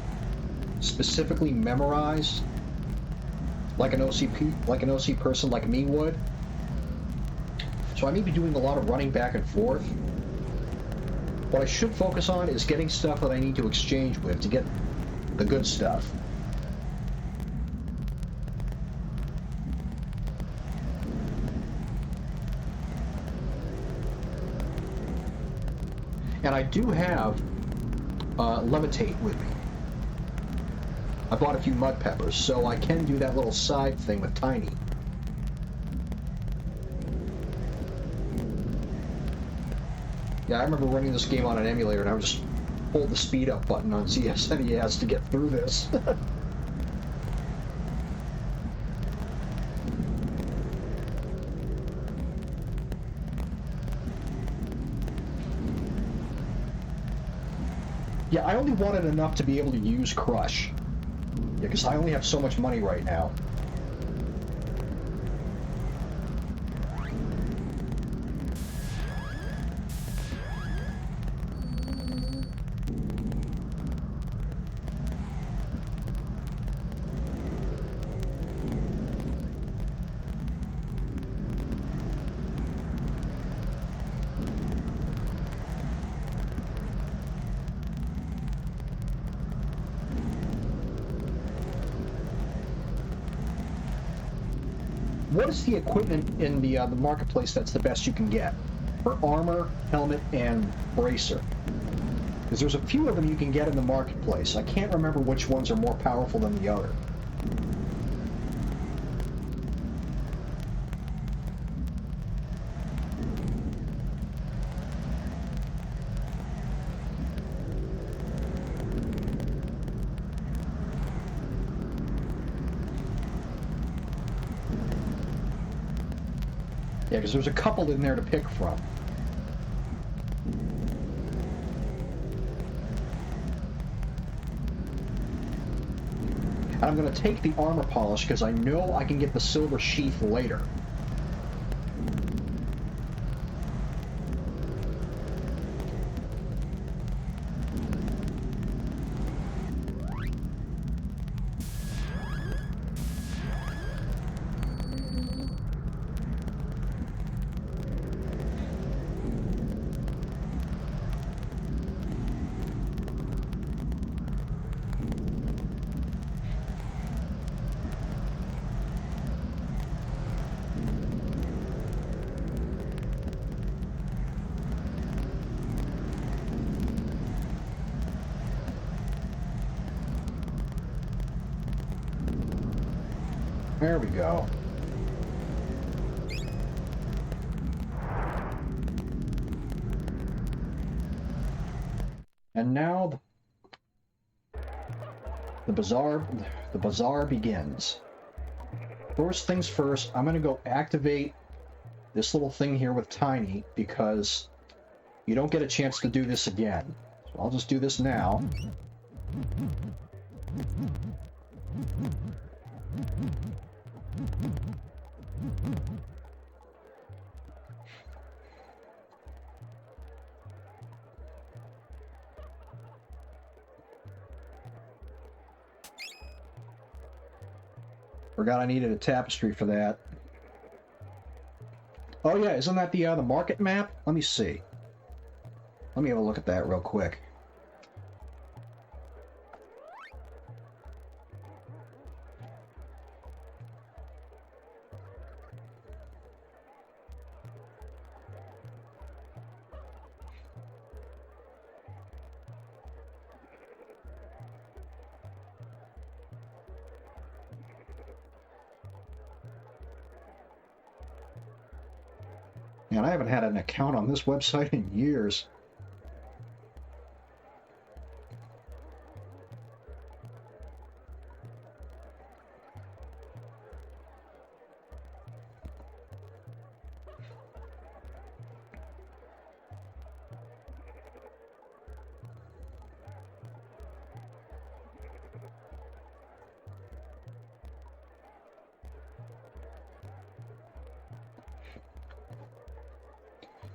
specifically memorized like an OC person like me would. So I may be doing a lot of running back and forth. What I should focus on is getting stuff that I need to exchange with to get the good stuff. And I do have levitate with me. I bought a few mud peppers, so I can do that little side thing with Tiny. Yeah, I remember running this game on an emulator, and I would just hold the speed up button on SNES to get through this. Yeah, I only wanted enough to be able to use Crush. Yeah, because I only have so much money right now. What is the equipment in the marketplace that's the best you can get for armor, helmet, and bracer? Because there's a few of them you can get in the marketplace. I can't remember which ones are more powerful than the other. Yeah, because there's a couple in there to pick from. And I'm going to take the armor polish because I know I can get the silver sheath later. There we go. And now the bazaar begins. First things first, I'm going to go activate this little thing here with Tiny because you don't get a chance to do this again. So I'll just do this now. Forgot I needed a tapestry for that. Oh yeah, isn't that the market map? Let me see. Let me have a look at that real quick. Man, I haven't had an account on this website in years.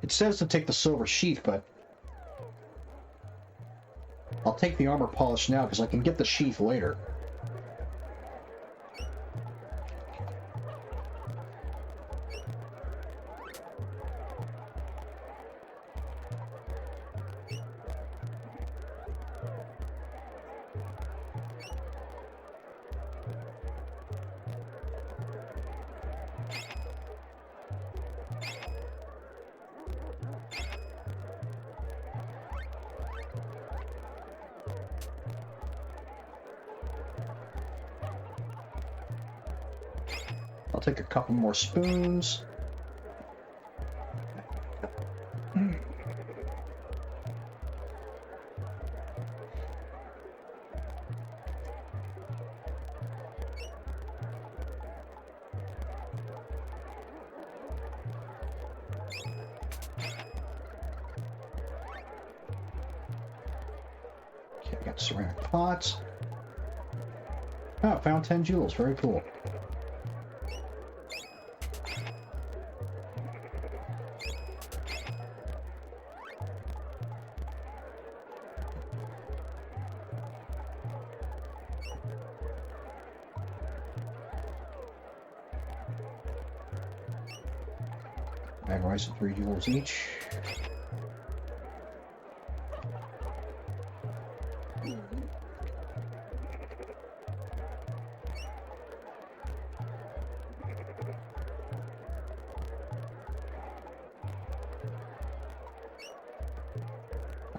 It says to take the silver sheath, but I'll take the armor polish now because I can get the sheath later. I'll take a couple more spoons. Okay, I got ceramic pots. Oh, found 10 jewels. Very cool. Bag of rice at 3 jewels each.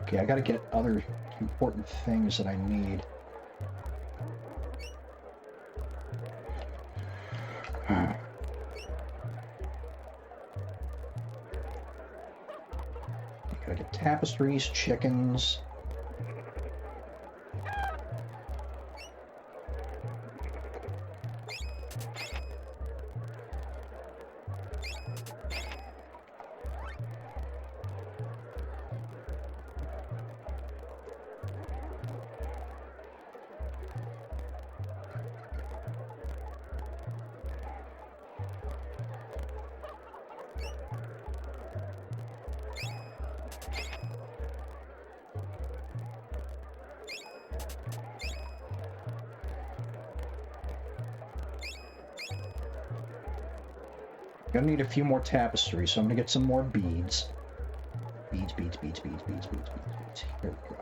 Okay, I gotta get other important things that I need. Gotta get tapestries, chickens. Gonna need a few more tapestries, so I'm gonna get some more beads. Beads, beads, beads, beads, beads, beads, beads, beads. Here we go.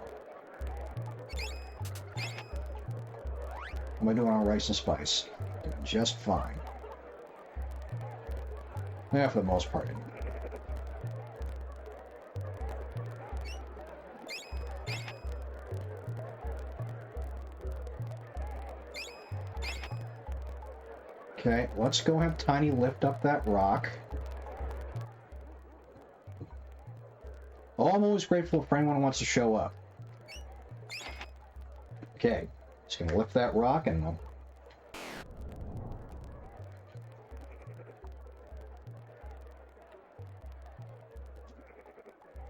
How am I doing on rice and spice? Doing just fine. Yeah, for the most part. Okay, let's go have Tiny lift up that rock. Oh, I'm always grateful for anyone who wants to show up. Okay, just gonna lift that rock and I'll...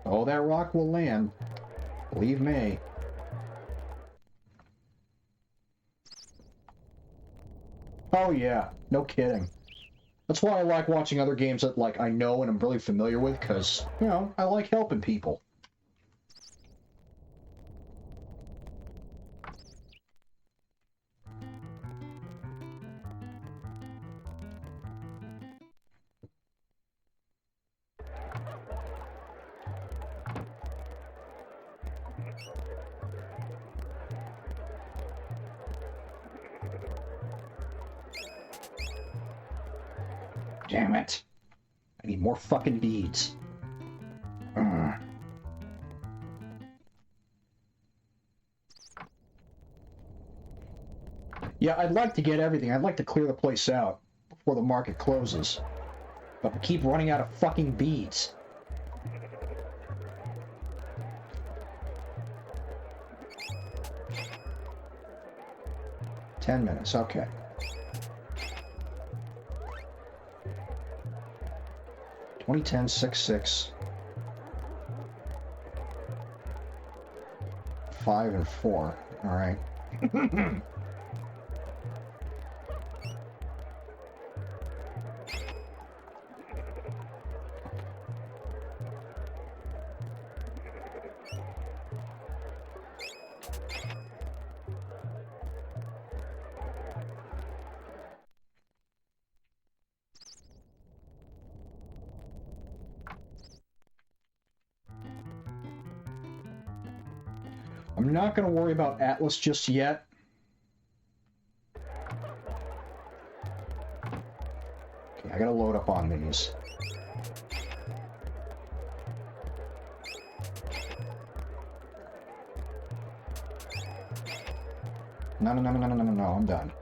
Oh, that rock will land. Believe me. Oh yeah, no kidding. That's why I like watching other games that like I know and I'm really familiar with, because, you know, I like helping people. Damn it. I need more fucking beads. Yeah, I'd like to get everything. I'd like to clear the place out before the market closes. But we keep running out of fucking beads. $10 minutes, okay. $20, 10, 6, 6. 5 and 4. All right. I'm not going to worry about Atlas just yet. Okay, I got to load up on these. No, I'm done.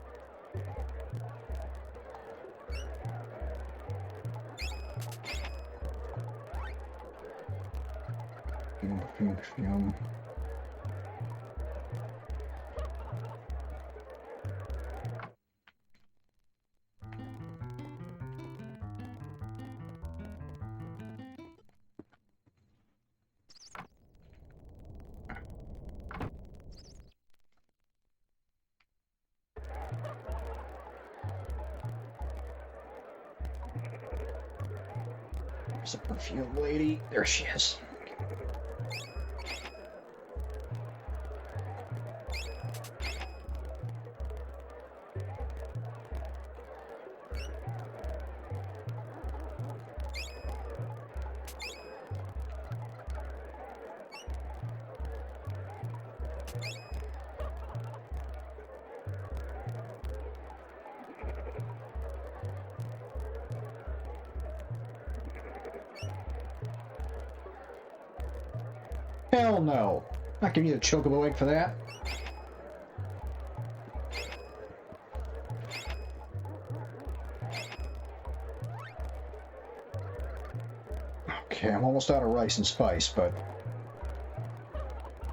Fume. There's a perfume lady. There she is. Hell no. Not giving you the chocobo egg for that. Okay, I'm almost out of rice and spice, but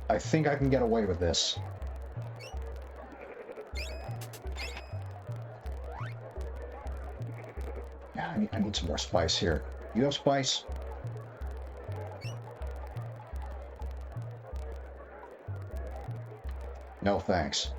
I think I can get away with this. Yeah, I need some more spice here. You have spice? No, thanks.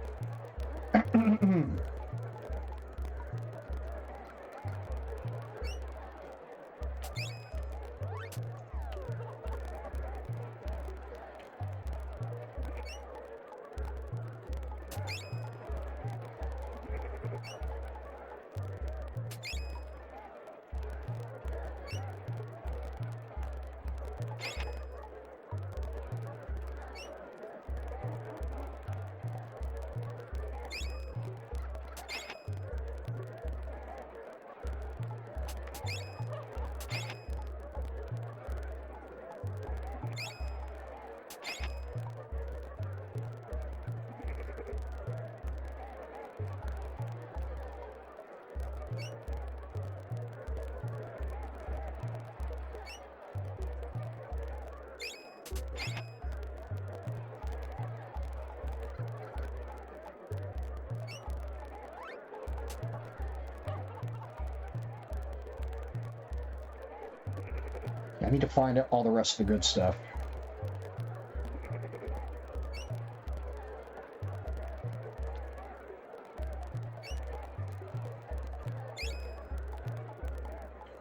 I need to find out all the rest of the good stuff.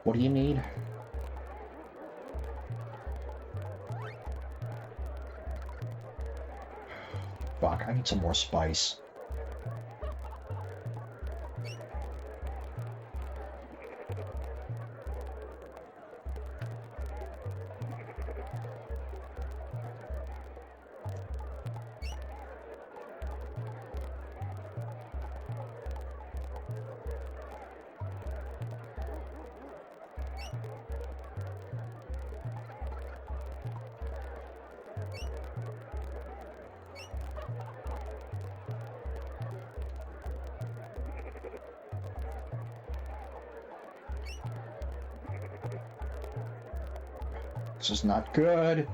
What do you need? Fuck, I need some more spice. This is not good.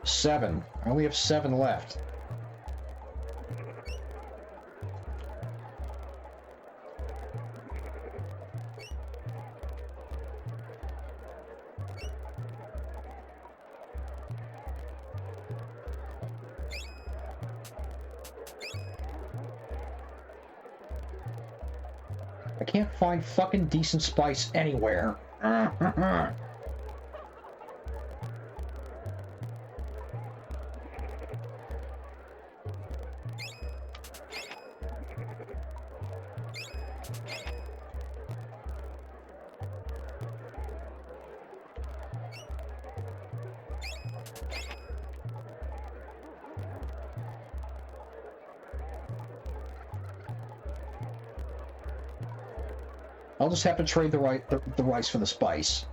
Seven. I only have 7 left. I can't find fucking decent spice anywhere. I'll just have to trade the rice for the spice.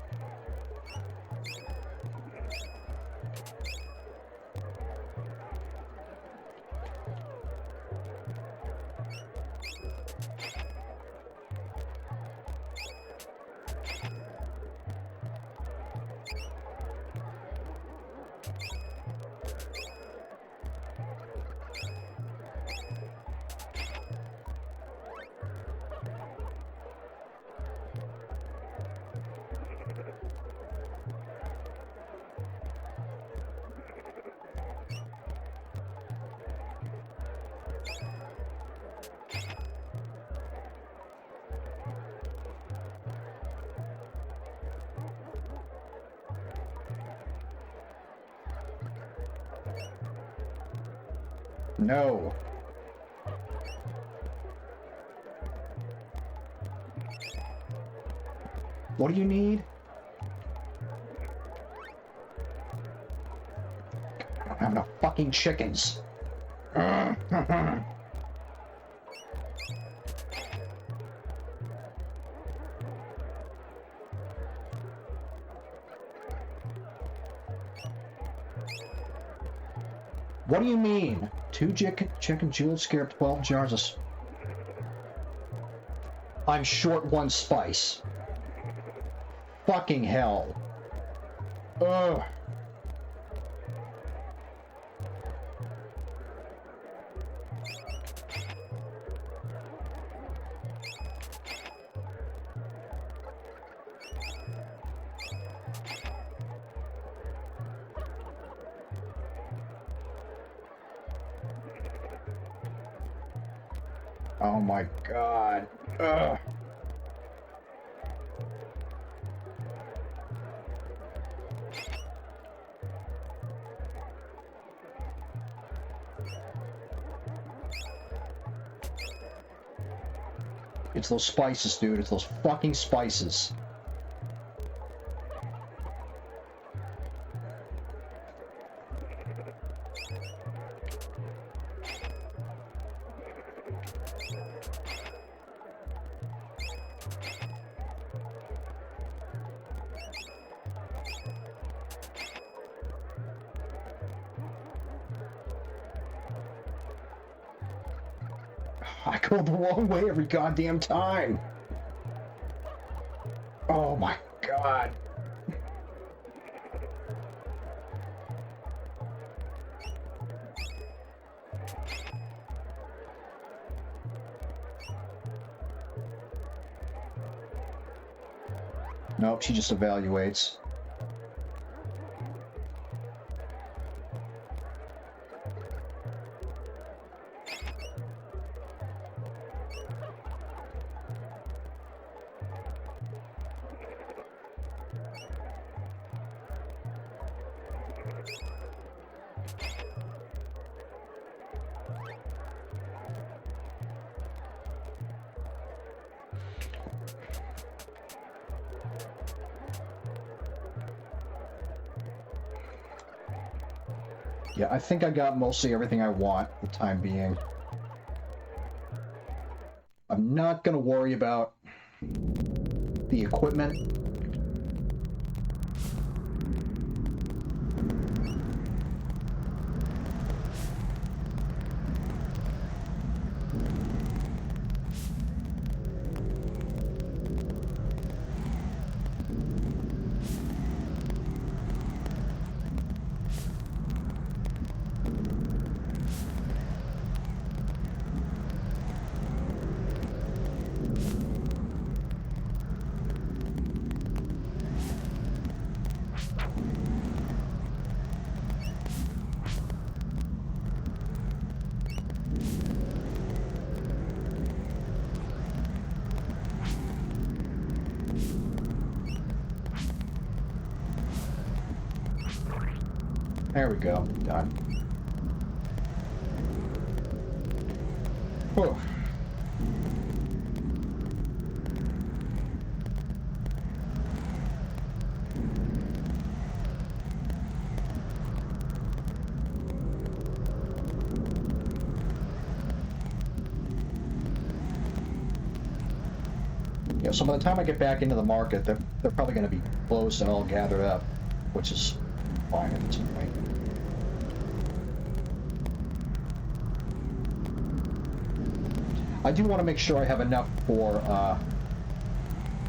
No. What do you need? I don't have enough fucking chickens. What do you mean? 2 chicken jeweled scarab, 12 jars of... I'm short 1 spice. Fucking hell. Ugh. Oh my god. Ugh. It's those spices, dude. It's those fucking spices. I go the wrong way every goddamn time. Oh my god. Nope, she just evaluates. Yeah, I think I got mostly everything I want for the time being. I'm not gonna worry about the equipment. There we go. Done. Whew. Yeah, Yeah, so by the time I get back into the market, they're probably going to be closed and all gathered up, which is fine at this point. I do want to make sure I have enough for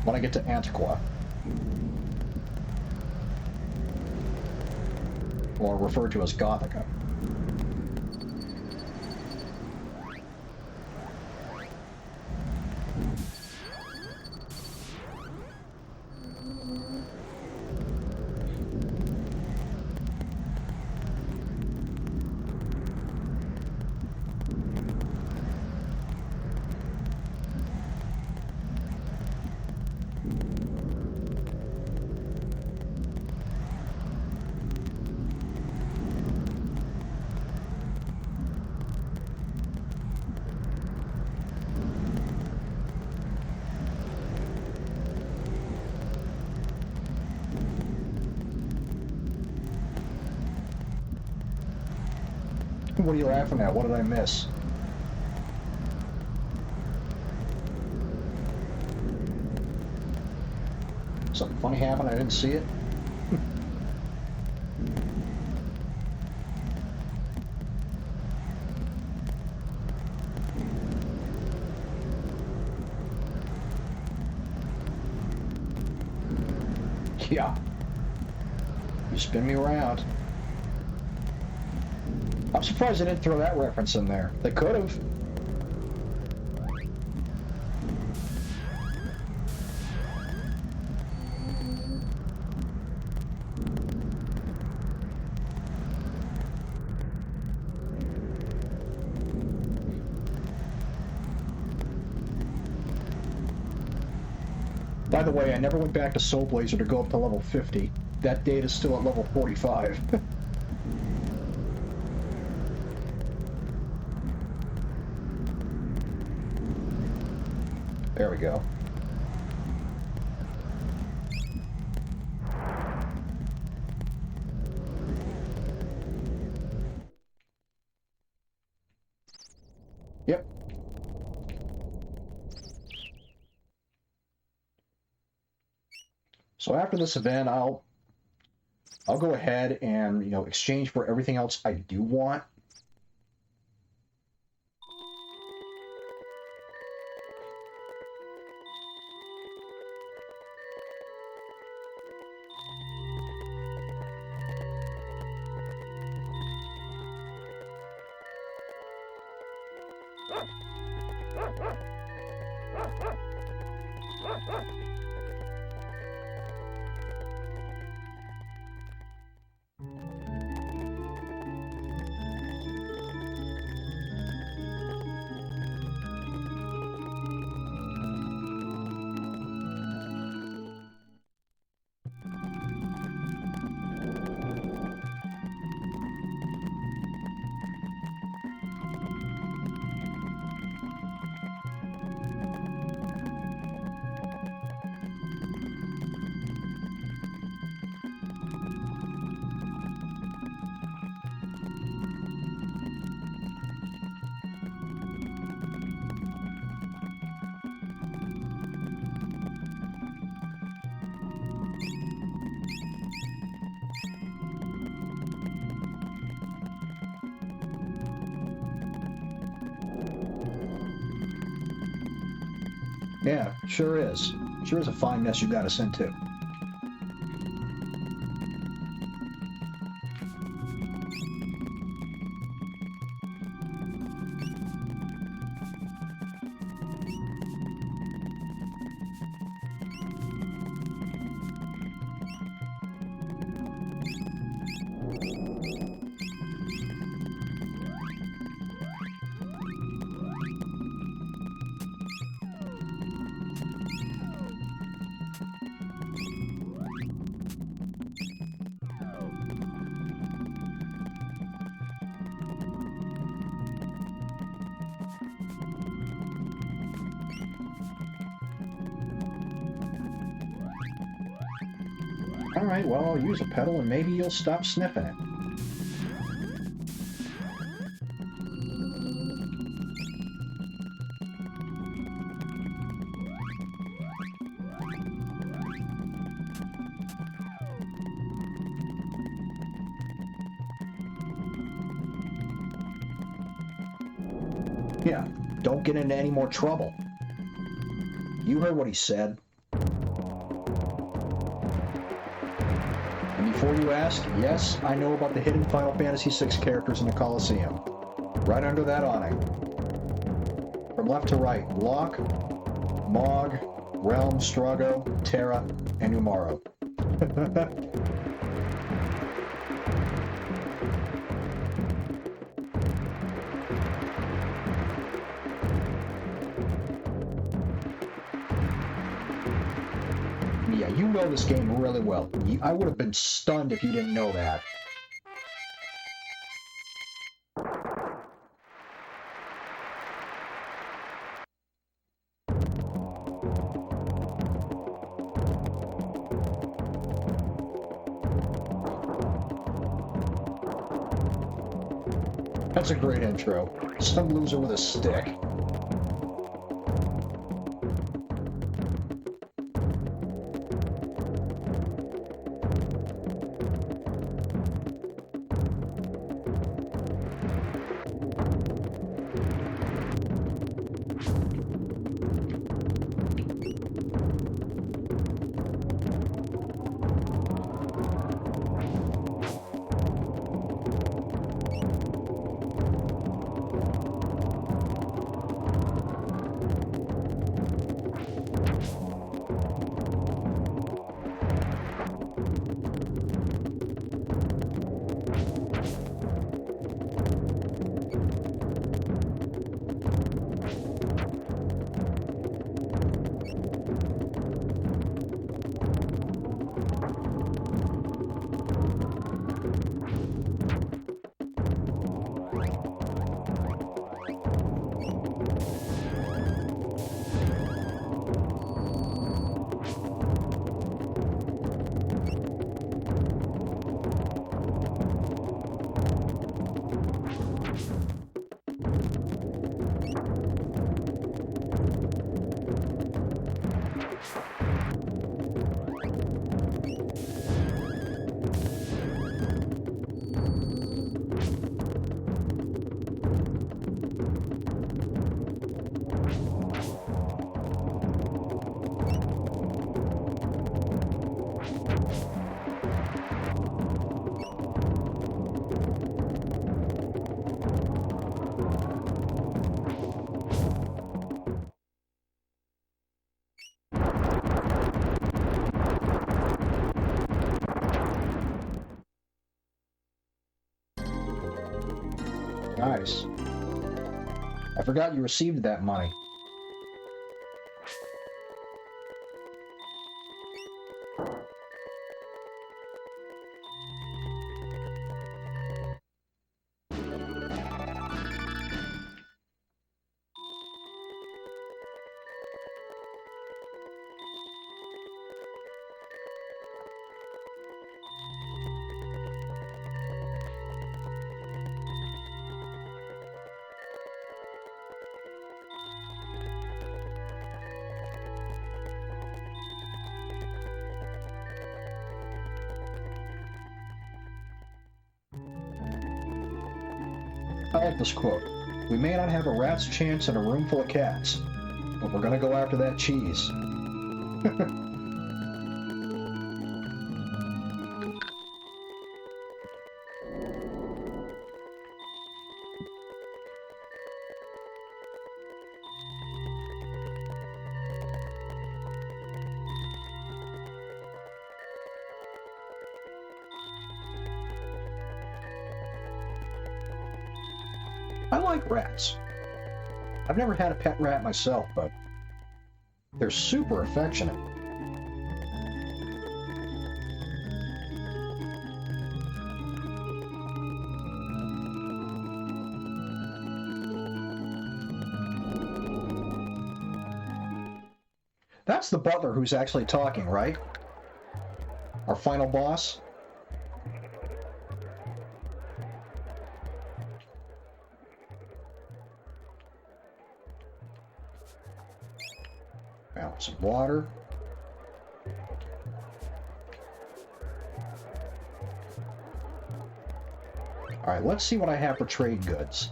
when I get to Antiqua. Or referred to as Gothica. What are you laughing at? What did I miss? Something funny happened? I didn't see it? Yeah. You spin me around. I'm surprised they didn't throw that reference in there. They could have. By the way, I never went back to Soul Blazer to go up to level 50. That date is still at level 45. There we go. Yep. So after this event, I'll go ahead and, exchange for everything else I do want. Yeah, sure is. Sure is a fine mess you got us into. Alright, well, I'll use a pedal and maybe you'll stop sniffing it. Yeah, don't get into any more trouble. You heard what he said. And before you ask, yes, I know about the hidden Final Fantasy VI characters in the Colosseum. Right under that awning. From left to right, Locke, Mog, Realm, Strago, Terra, and Umaro. Yeah, you know this game really well. I would have been stunned if you didn't know that. That's a great intro. Some loser with a stick. Nice. I forgot you received that money. I like this quote. We may not have a rat's chance in a room full of cats, but we're gonna go after that cheese. I like rats. I've never had a pet rat myself, but they're super affectionate. That's the butler who's actually talking, right? Our final boss? Balance of water. Alright, let's see what I have for trade goods.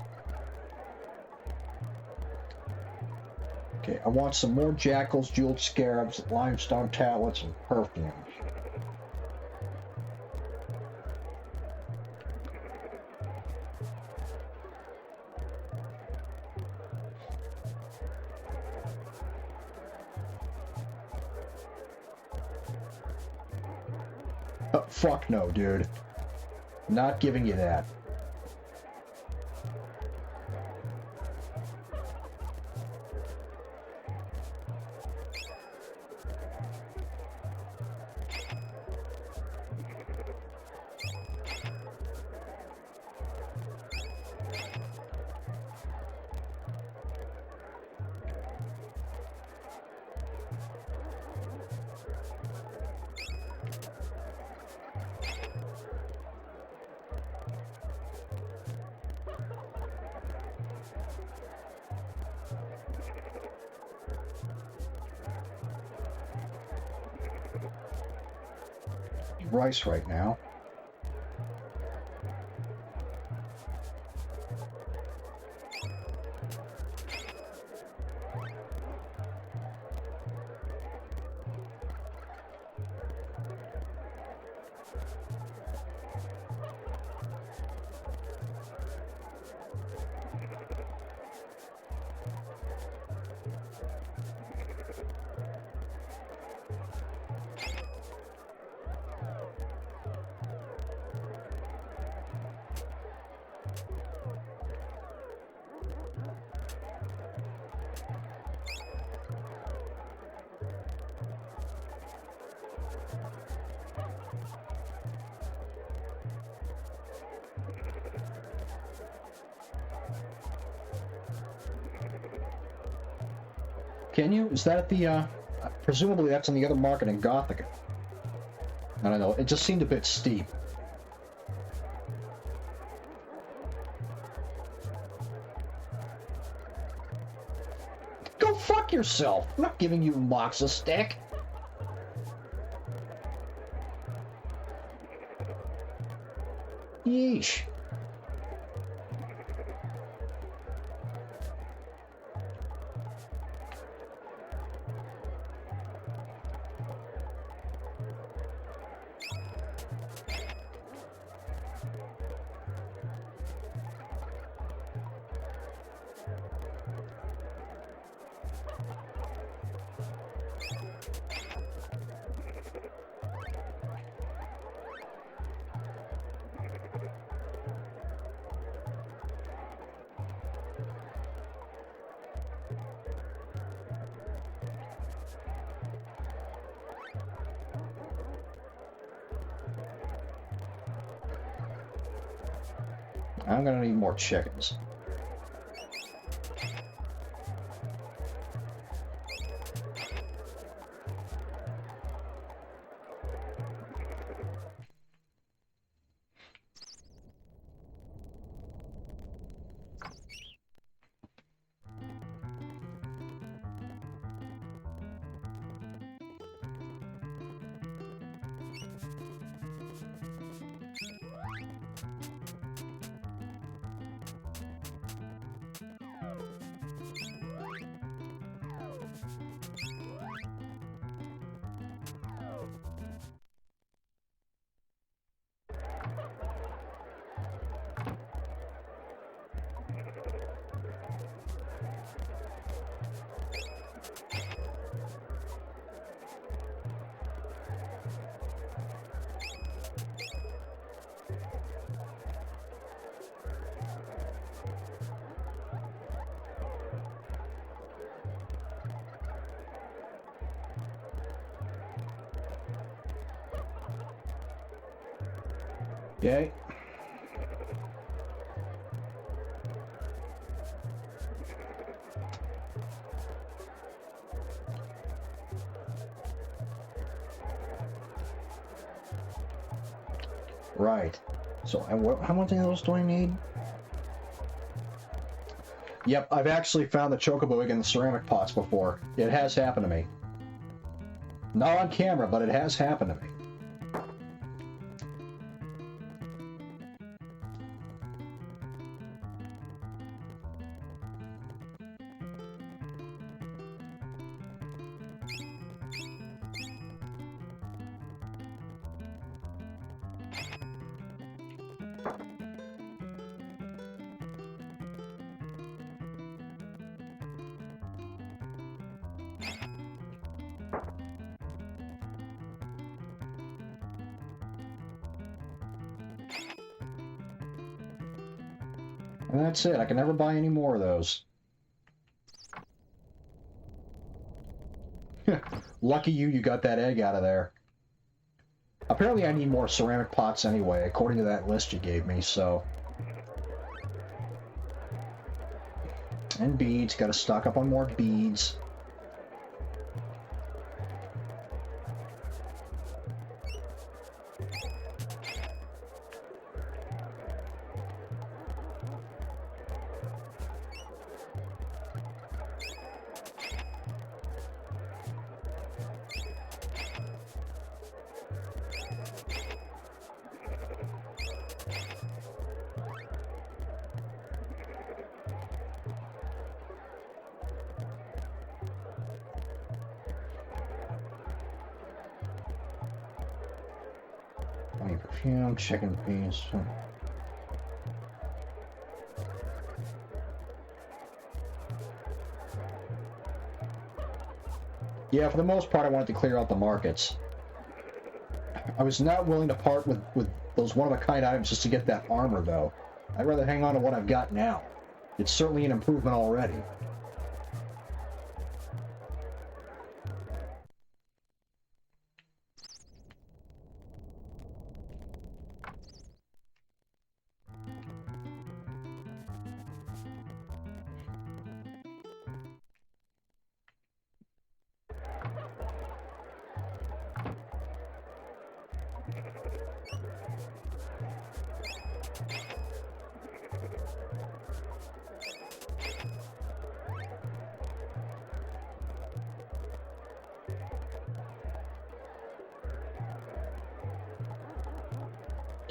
Okay, I want some more jackals, jeweled scarabs, limestone tablets, and perfume. Fuck no, dude. Not giving you that. Rice right now. Can you? Is that at the, presumably that's on the other market in Gothica. I don't know, it just seemed a bit steep. Go fuck yourself! I'm not giving you Mox a stick! Yeesh. I'm gonna need more chickens. Okay. Right. So, and how much of those do I need? Yep, I've actually found the chocobo egg in the ceramic pots before. It has happened to me. Not on camera, but it has happened to me. And that's it. I can never buy any more of those. Lucky you, you got that egg out of there. Apparently I need more ceramic pots anyway, according to that list you gave me, so... And beads. Gotta stock up on more beads. Perfume, chicken peas. Yeah, for the most part, I wanted to clear out the markets. I was not willing to part with those one-of-a-kind items just to get that armor, though. I'd rather hang on to what I've got now. It's certainly an improvement already.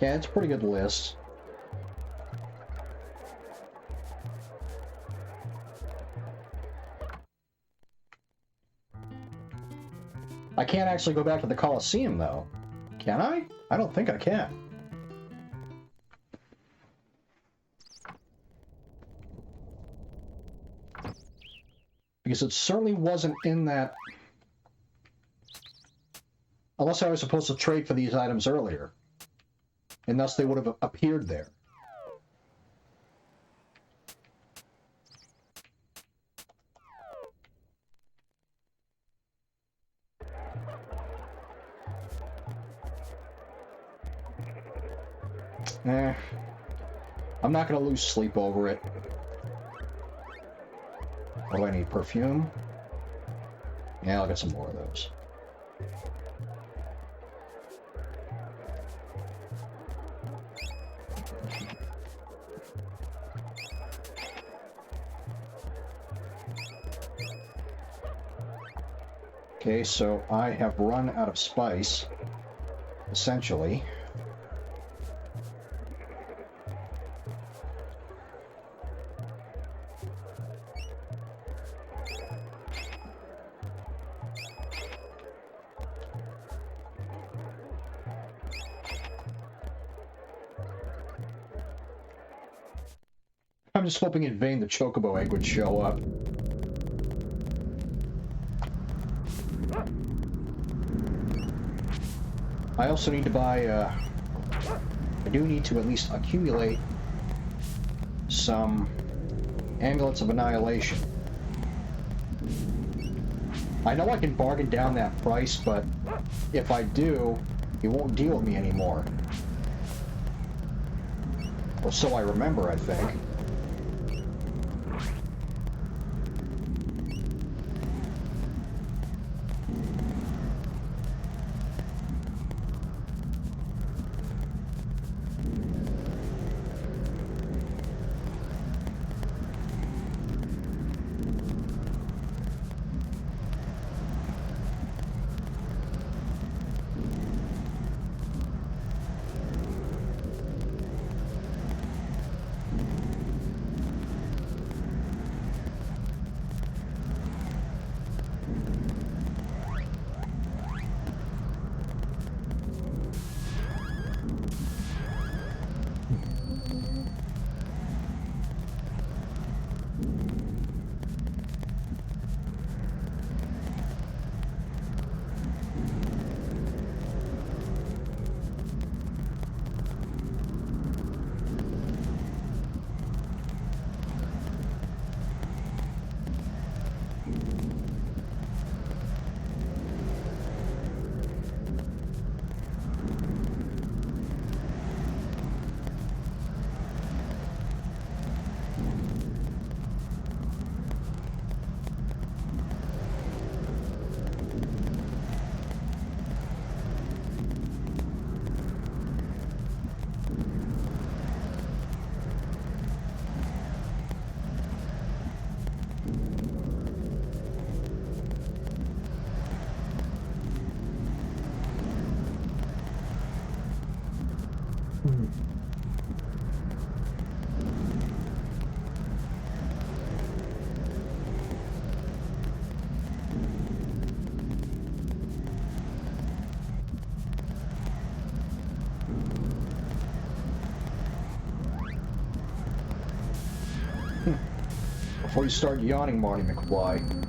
Yeah, it's a pretty good list. I can't actually go back to the Colosseum, though. Can I? I don't think I can. Because it certainly wasn't in that... Unless I was supposed to trade for these items earlier. And thus they would have appeared there. I'm not going to lose sleep over it. What do I need? Perfume? Yeah, I'll get some more of those. Okay, so I have run out of spice, essentially. I'm just hoping in vain the chocobo egg would show up. I also need to buy, I do need to at least accumulate some Amulets of Annihilation. I know I can bargain down that price, but if I do, it won't deal with me anymore. Or so I remember, I think. Hmm. Before you start yawning, Marty McFly.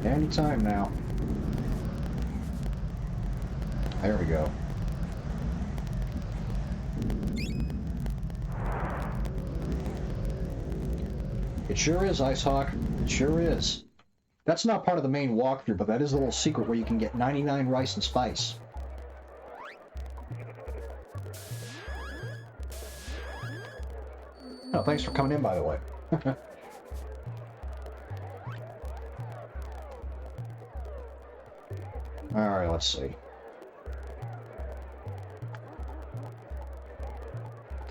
Anytime now. There we go. It sure is, Icehawk. It sure is. That's not part of the main walkthrough, but that is a little secret where you can get 99 rice and spice. Oh, thanks for coming in, by the way. Alright, let's see.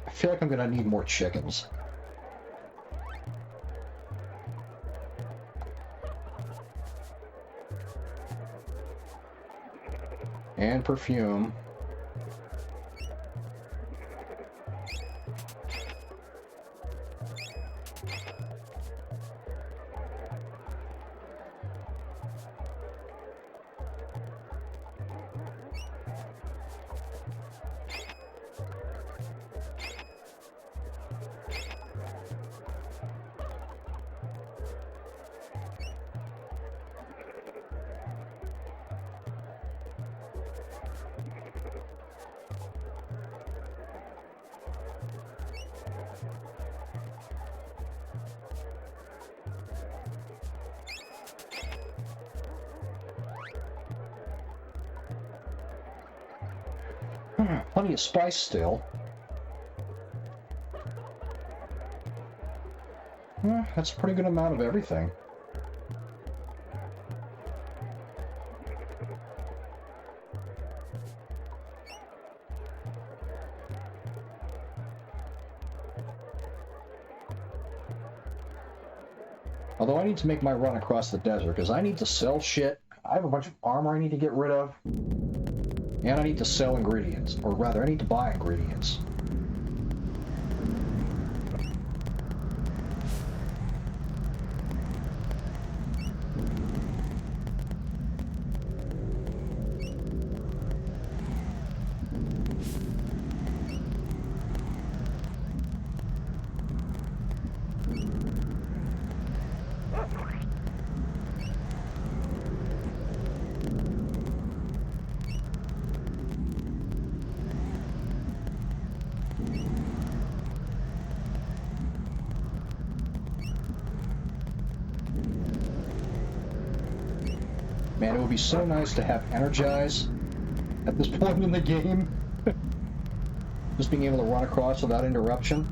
I feel like I'm gonna need more chickens. And perfume. Plenty of spice still. That's a pretty good amount of everything. Although I need to make my run across the desert, because I need to sell shit. I have a bunch of armor I need to get rid of. And I need to sell ingredients. Or rather, I need to buy ingredients. Man, it would be so nice to have Energize at this point in the game. Just being able to run across without interruption.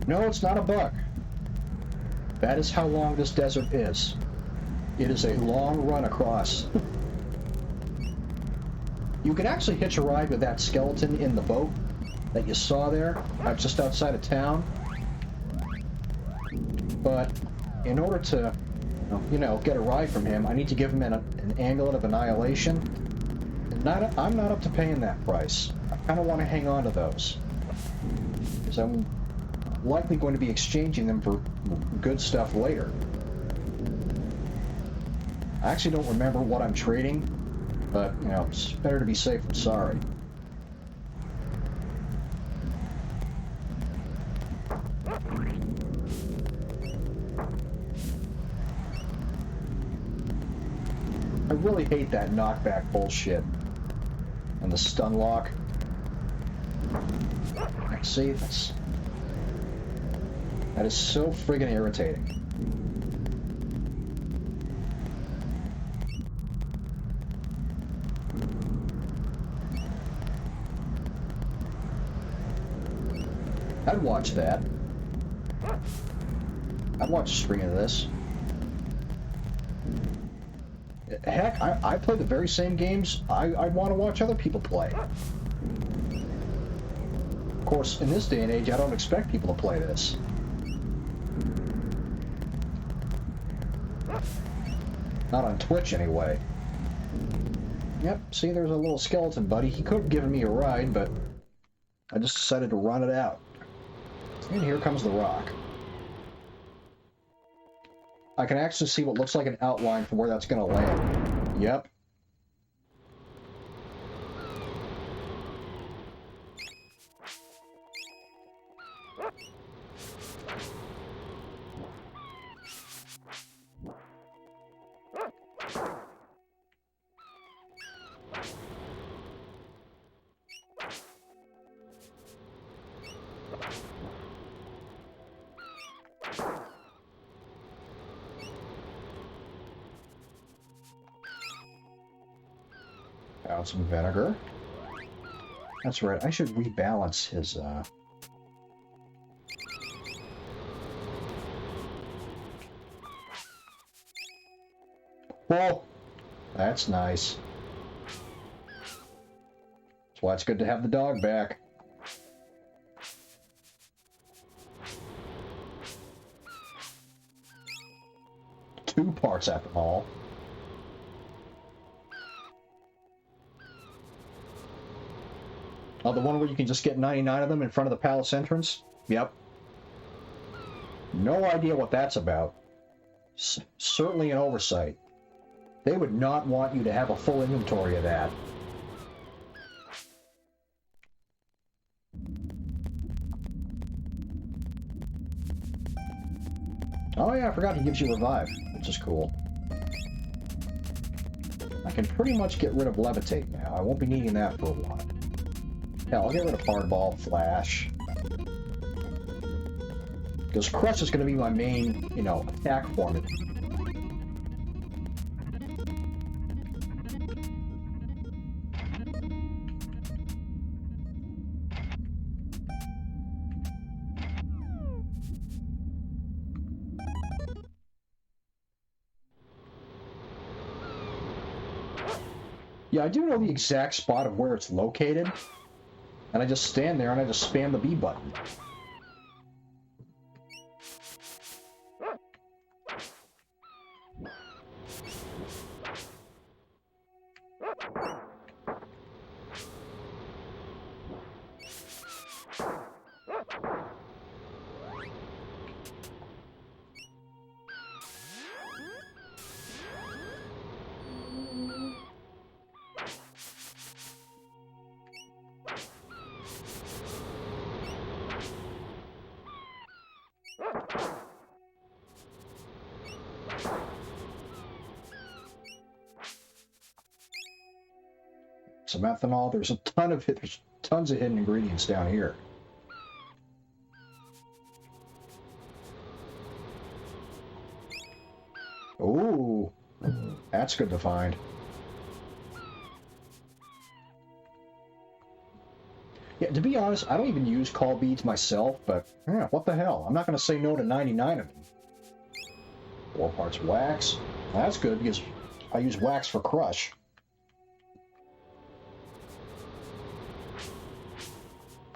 No, it's not a bug. That is how long this desert is. It is a long run across. You can actually hitch a ride with that skeleton in the boat that you saw there, just outside of town. But in order to, you know, get a ride from him, I need to give him an amulet of annihilation. I'm not up to paying that price. I kind of want to hang on to those. Because I'm likely going to be exchanging them for good stuff later. I actually don't remember what I'm trading, but, you know, it's better to be safe than sorry. I really hate that knockback bullshit. And the stun lock. See, that is so friggin' irritating. I'd watch that. I'd watch a screen of this. Heck, I play the very same games I want to watch other people play. Of course, in this day and age, I don't expect people to play this. Not on Twitch, anyway. Yep, see, there's a little skeleton buddy. He could have given me a ride, but I just decided to run it out. And here comes the rock. I can actually see what looks like an outline from where that's going to land. Yep. Out some vinegar. That's right, I should rebalance his, Well, that's nice. That's why it's good to have the dog back. Two parts at the mall. Oh, the one where you can just get 99 of them in front of the palace entrance? Yep. No idea what that's about. Certainly an oversight. They would not want you to have a full inventory of that. Oh yeah, I forgot he gives you revive, which is cool. I can pretty much get rid of levitate now. I won't be needing that for a while. Hell, I'll get rid of hardball, flash. Because crush is going to be my main, you know, attack form. Yeah, I do know the exact spot of where it's located. And I just stand there and I just spam the B button. Some ethanol. There's tons of hidden ingredients down here. Ooh, that's good to find. Yeah, to be honest, I don't even use call beads myself, but yeah, what the hell? I'm not going to say no to 99 of them. 4 parts wax. Well, that's good because I use wax for crush.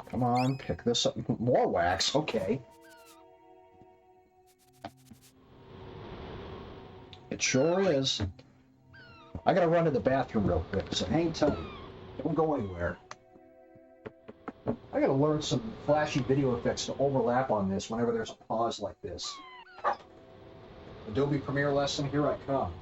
Come on, pick this up. More wax, okay. It sure is. I gotta run to the bathroom real quick, so hang tight. Don't go anywhere. I gotta learn some flashy video effects to overlap on this whenever there's a pause like this. Adobe Premiere lesson, here I come.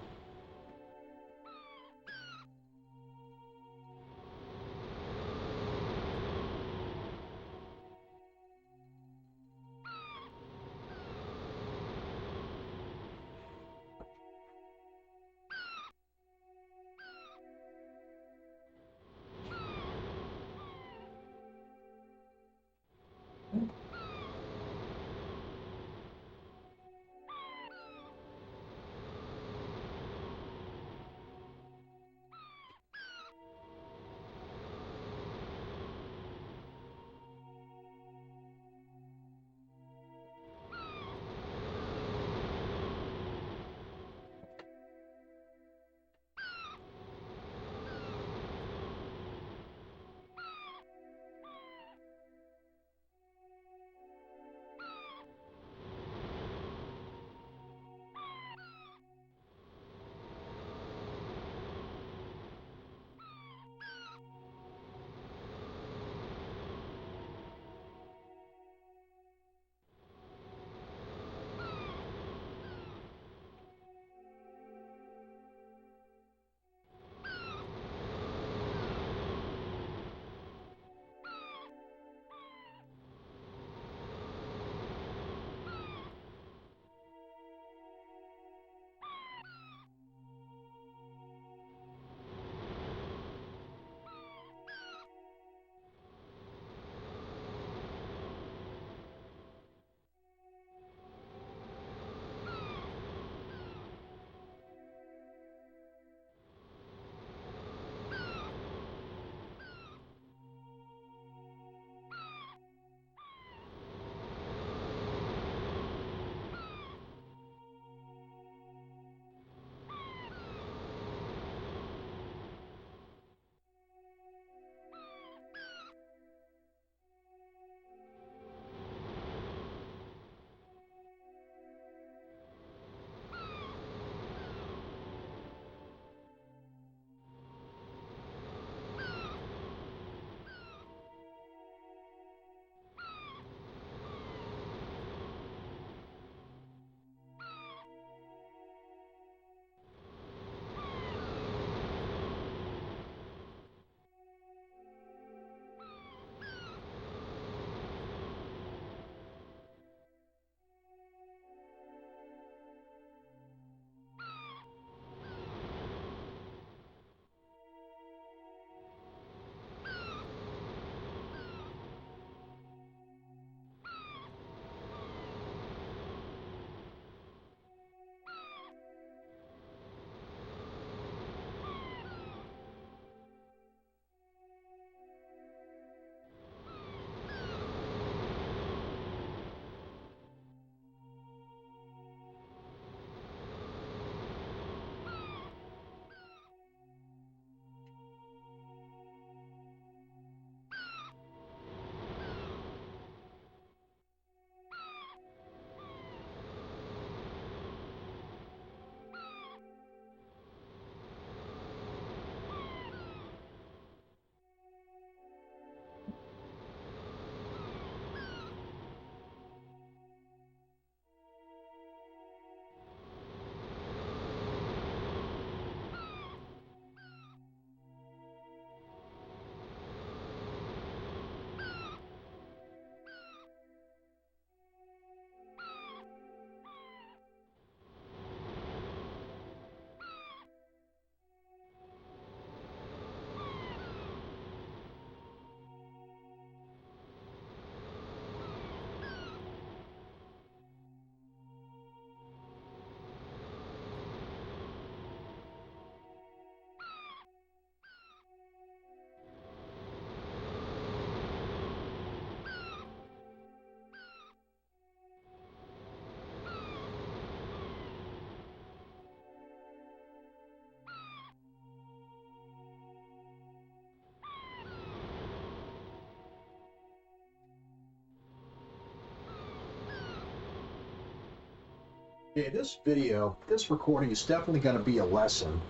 Okay, this recording is definitely going to be a lesson.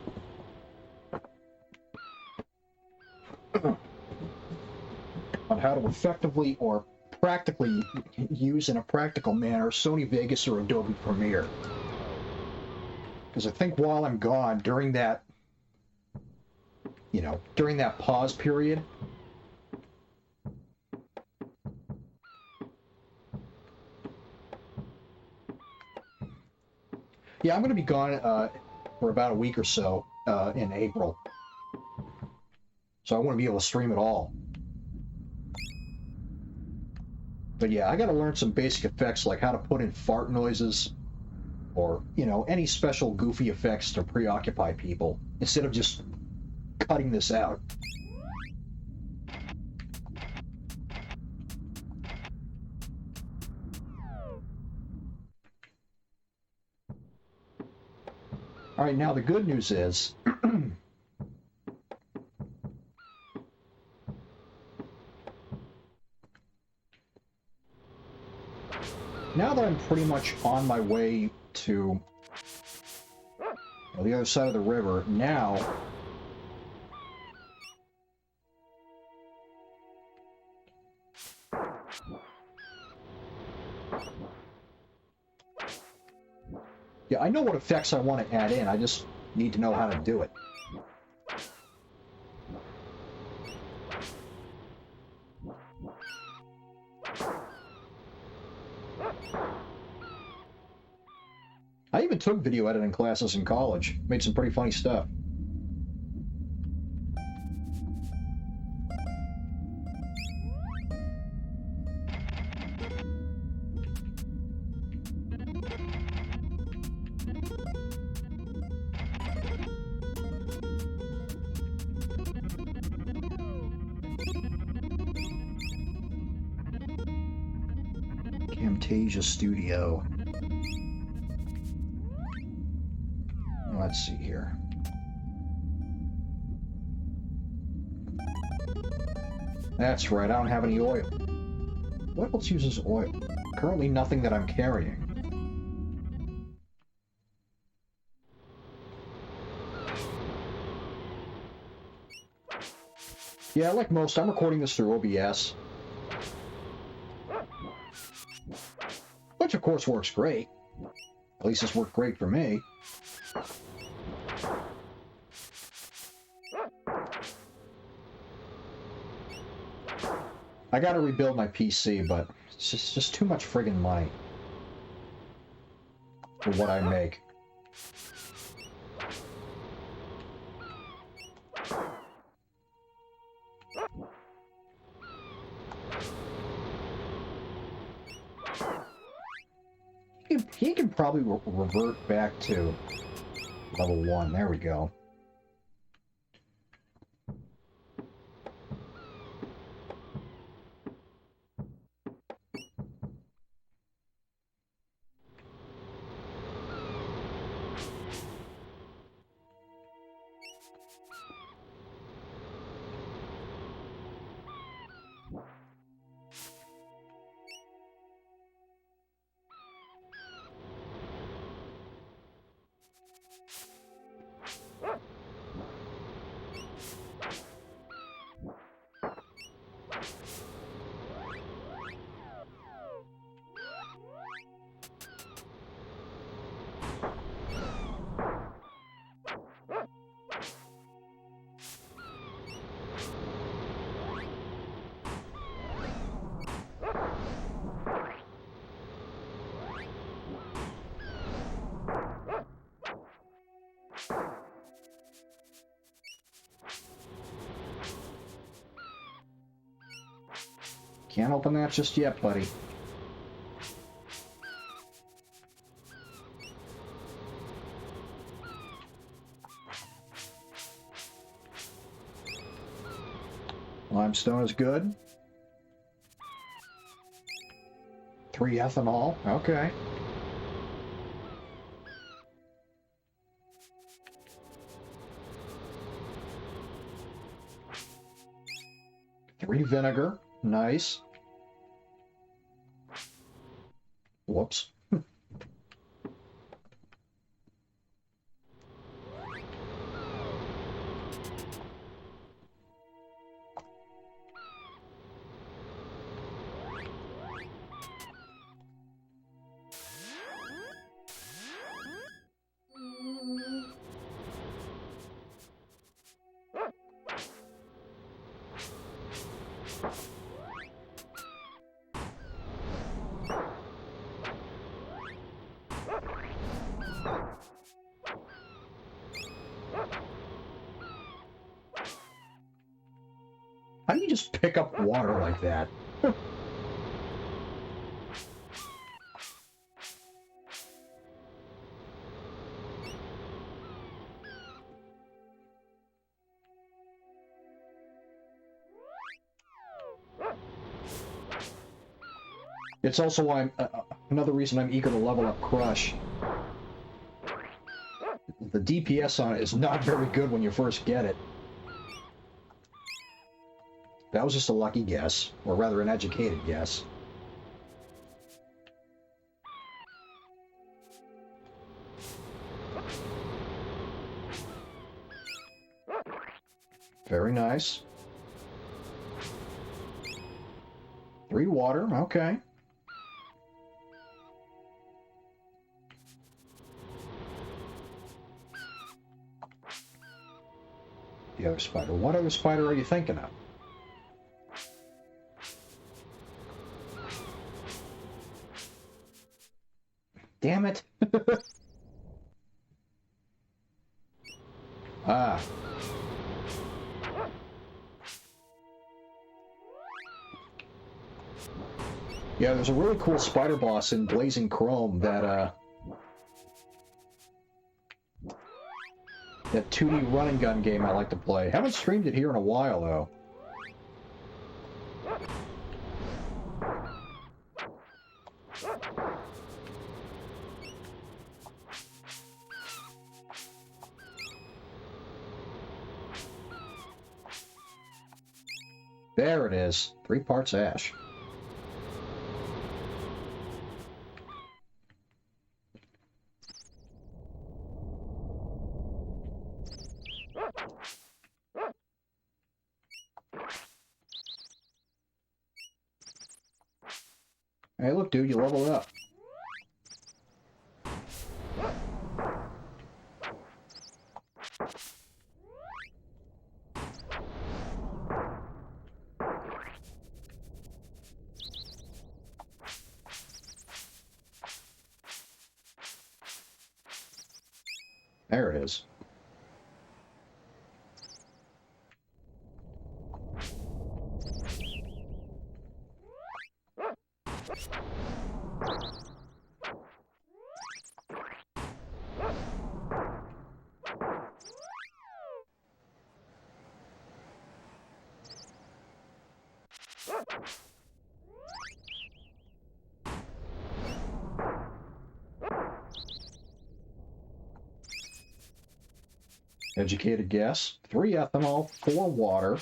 on how to effectively or practically use in a practical manner Sony Vegas or Adobe Premiere. Because I think while I'm gone, during that, during that pause period, yeah, I'm going to be gone for about a week or so in April. So I want to be able to stream it all. But yeah, I got to learn some basic effects like how to put in fart noises or, any special goofy effects to preoccupy people instead of just cutting this out. All right, now the good news is now that I'm pretty much on my way to the other side of the river, now yeah, I know what effects I want to add in. I just need to know how to do it. I even took video editing classes in college. Made some pretty funny stuff. Camtasia Studio. Let's see here. That's right, I don't have any oil. What else uses oil? Currently nothing that I'm carrying. Yeah, like most, I'm recording this through OBS. Which of course works great. At least it's worked great for me. I gotta rebuild my PC, but it's just too much friggin' money for what I make. He can probably revert back to level 1. There we go. Can't open that just yet, buddy. Limestone is good. 3 ethanol. Okay. Three vinegar. Nice. Whoops. How do you just pick up water like that? It's also why I'm, another reason I'm eager to level up Crush. The DPS on it is not very good when you first get it. That was just a lucky guess, or rather an educated guess. Very nice. 3 water, okay. The other spider. What other spider are you thinking of? Damn it. Ah. Yeah, there's a really cool spider boss in Blazing Chrome that 2D run and gun game I like to play. Haven't streamed it here in a while, though. There it is. 3 parts ash. Hey, look, dude, you leveled up. There it is. Educated guess. 3 ethanol, 4 water.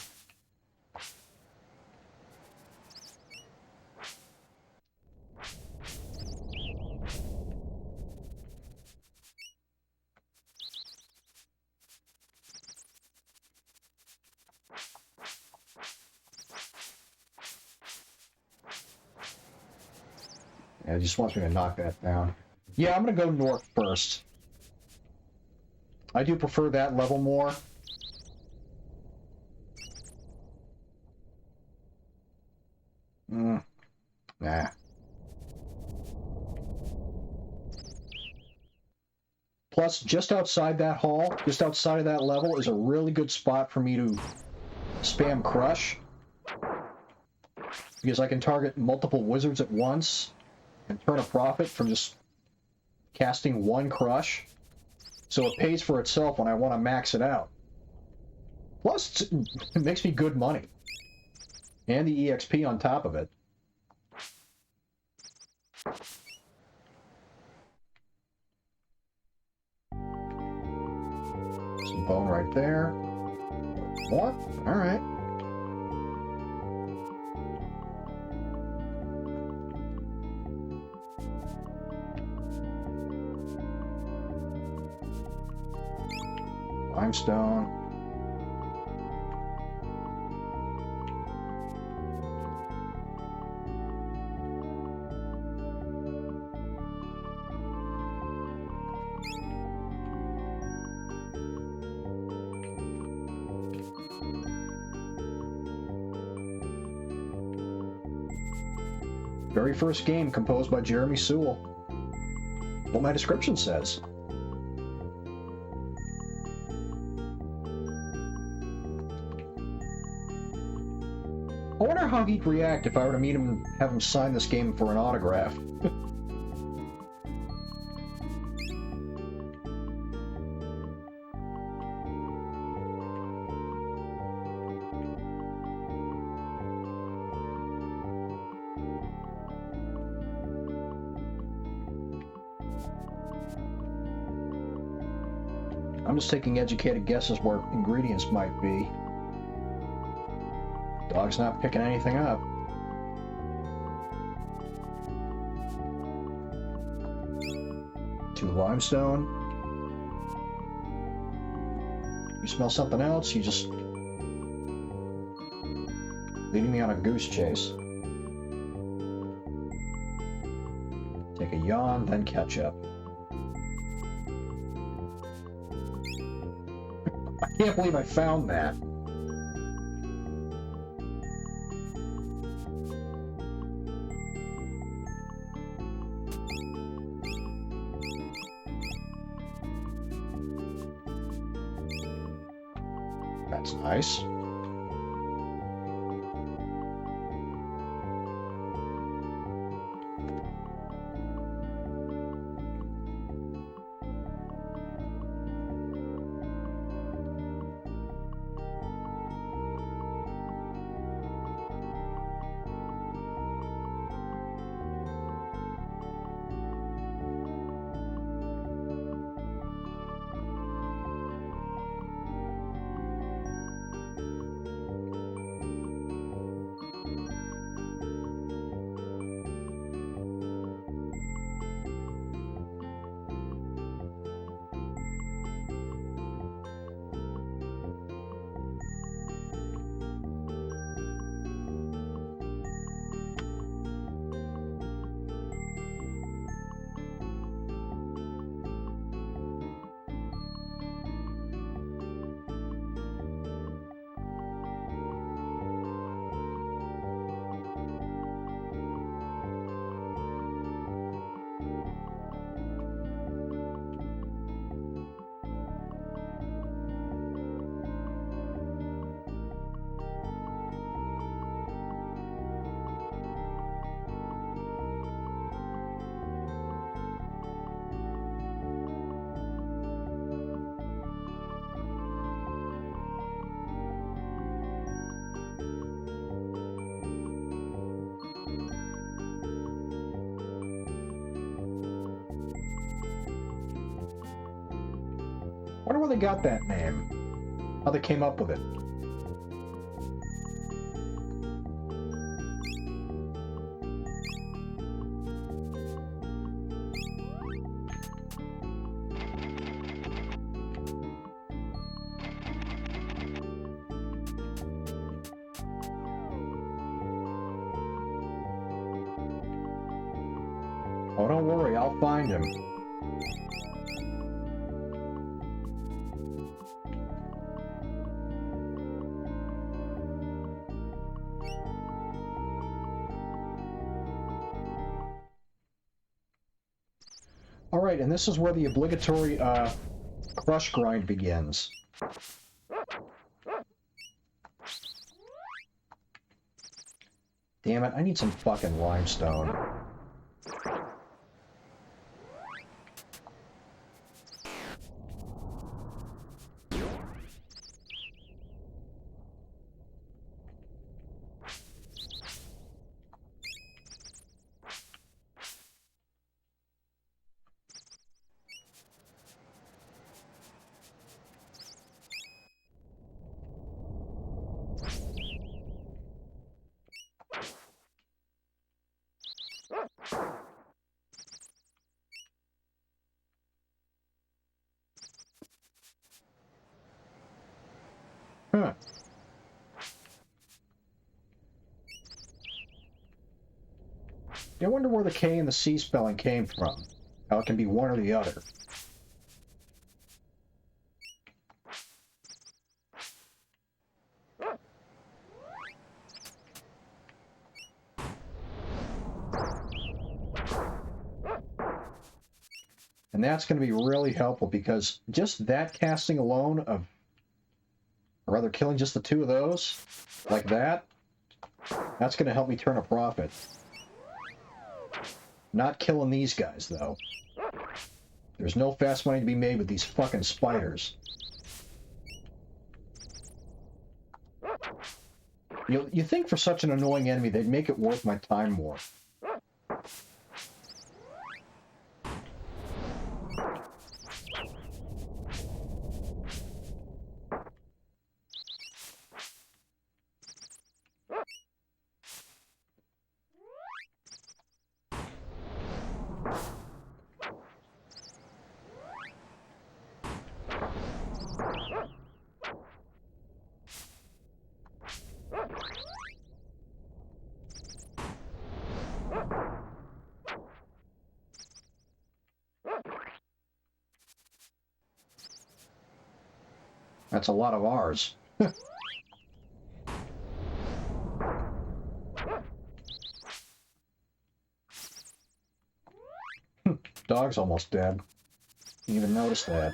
Yeah, it just wants me to knock that down. Yeah, I'm gonna go north first. I do prefer that level more. Nah. Plus, just outside that hall, just outside of that level, is a really good spot for me to spam Crush. Because I can target multiple wizards at once and turn a profit from just casting 1 Crush. So it pays for itself when I want to max it out. Plus, it makes me good money. And the EXP on top of it. Some bone right there. More? Alright. Limestone. Very first game composed by Jeremy Sewell. What my description says. I wonder how he'd react if I were to meet him and have him sign this game for an autograph. I'm just taking educated guesses where ingredients might be. Dog's not picking anything up. Two limestone. You smell something else, you just leading me on a goose chase. Take a yawn, then ketchup. I can't believe I found that. That's nice. Wonder where they got that name. How they came up with it. Oh, don't worry, I'll find him. Alright, and this is where the obligatory crush grind begins. Damn it, I need some fucking limestone. Huh. I wonder where the K and the C spelling came from. How it can be one or the other. And that's going to be really helpful because just that casting alone of, or rather killing just the two of those, like that, That's going to help me turn a profit. Not killing these guys, though. There's no fast money to be made with these fucking spiders. You think for such an annoying enemy, they'd make it worth my time more. That's a lot of R's. Dog's almost dead. Didn't even notice that.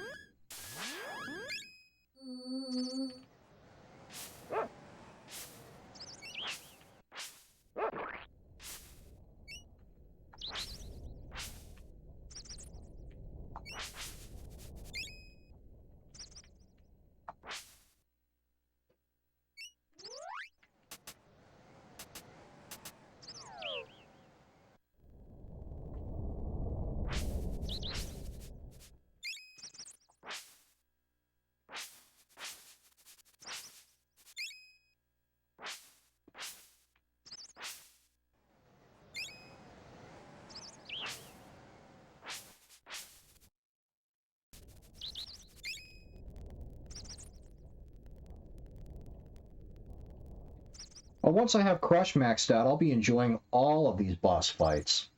Well, once I have Crush maxed out, I'll be enjoying all of these boss fights.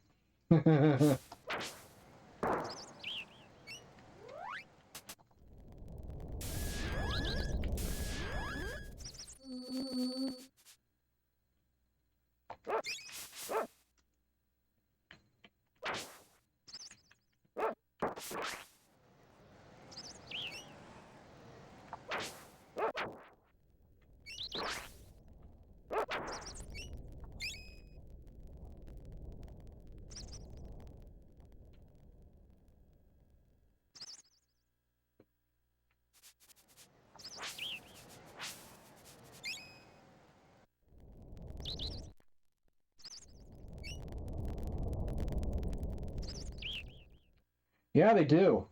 Yeah, they do.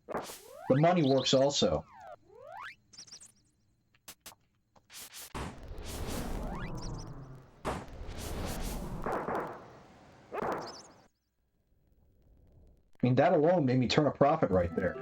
The money works also. I mean, that alone made me turn a profit right there.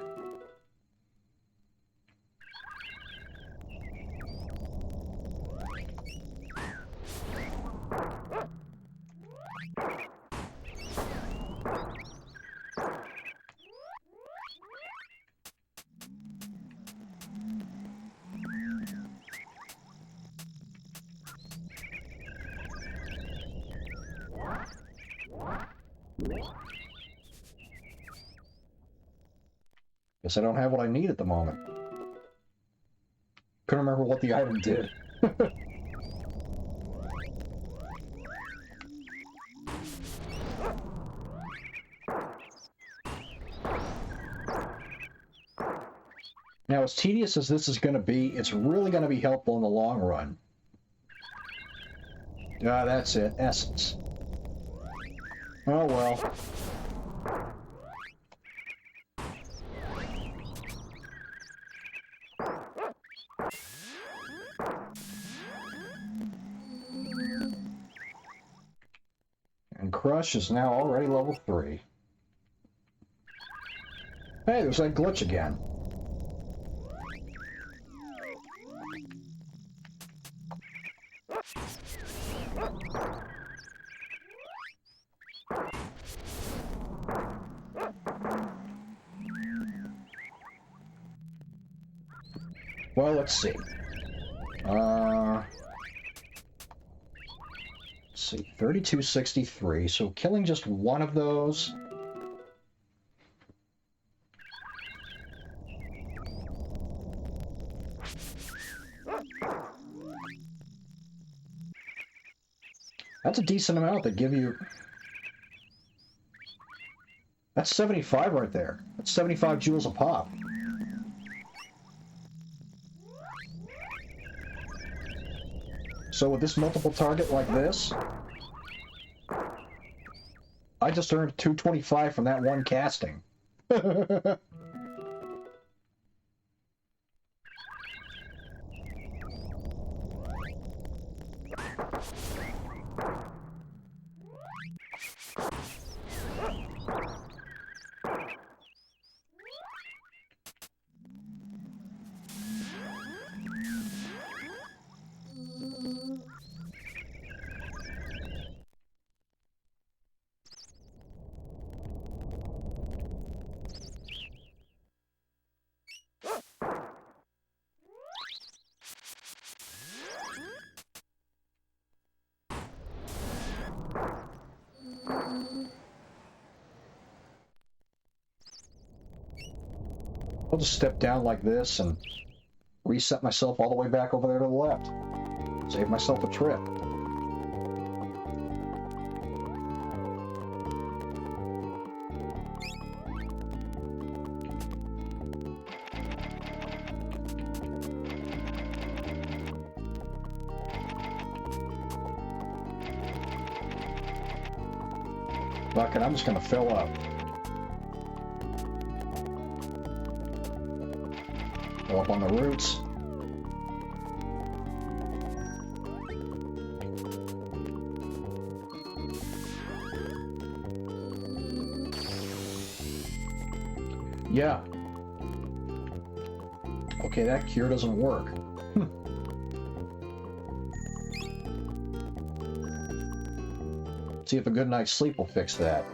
Guess I don't have what I need at the moment. Couldn't remember what the item did. Now, as tedious as this is going to be, it's really going to be helpful in the long run. Ah, that's it. Essence. Oh, well. And Crush is now already level 3. Hey, there's that glitch again. Well, let's see. Let's see, 3263. So killing just one of those. That's a decent amount. They give you... That's 75 right there. That's 75 joules a pop. So with this multiple target like this, I just earned 225 from that one casting. I'll just step down like this and reset myself all the way back over there to the left. Save myself a trip. Fuck it, I'm just gonna fill up. Fill up on the roots. Yeah. Okay, that cure doesn't work. See if a good night's sleep will fix that.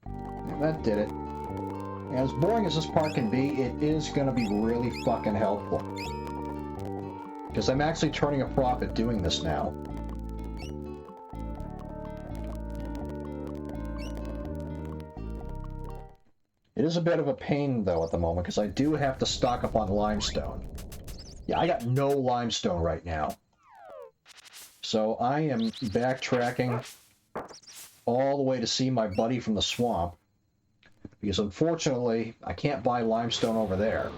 Yeah, that did it. And as boring as this part can be, it is going to be really fucking helpful. Because I'm actually turning a profit doing this now. It is a bit of a pain, though, at the moment, because I do have to stock up on limestone. Yeah, I got no limestone right now. So I am backtracking all the way to see my buddy from the swamp. Because unfortunately, I can't buy limestone over there.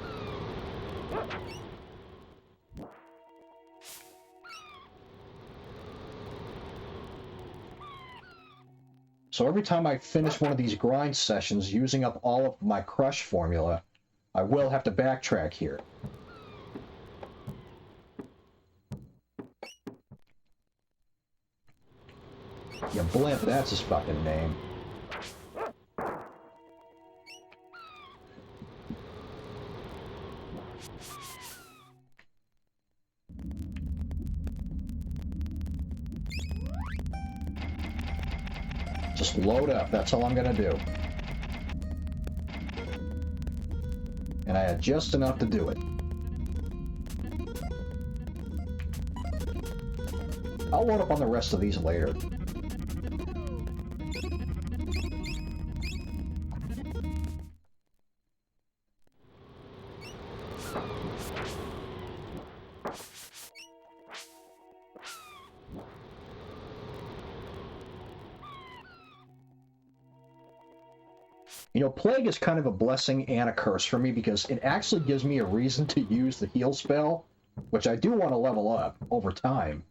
So every time I finish one of these grind sessions using up all of my crush formula, I will have to backtrack here. Yeah, Blimp, that's his fucking name. Just load up, that's all I'm gonna do. And I had just enough to do it. I'll load up on the rest of these later. You know, Plague is kind of a blessing and a curse for me because it actually gives me a reason to use the heal spell, which I do want to level up over time.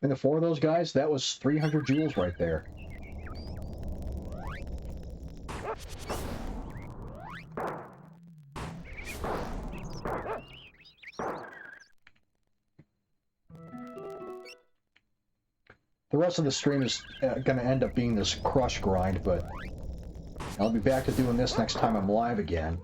And the 4 of those guys, that was 300 joules right there. The rest of the stream is going to end up being this crush grind, but I'll be back to doing this next time I'm live again.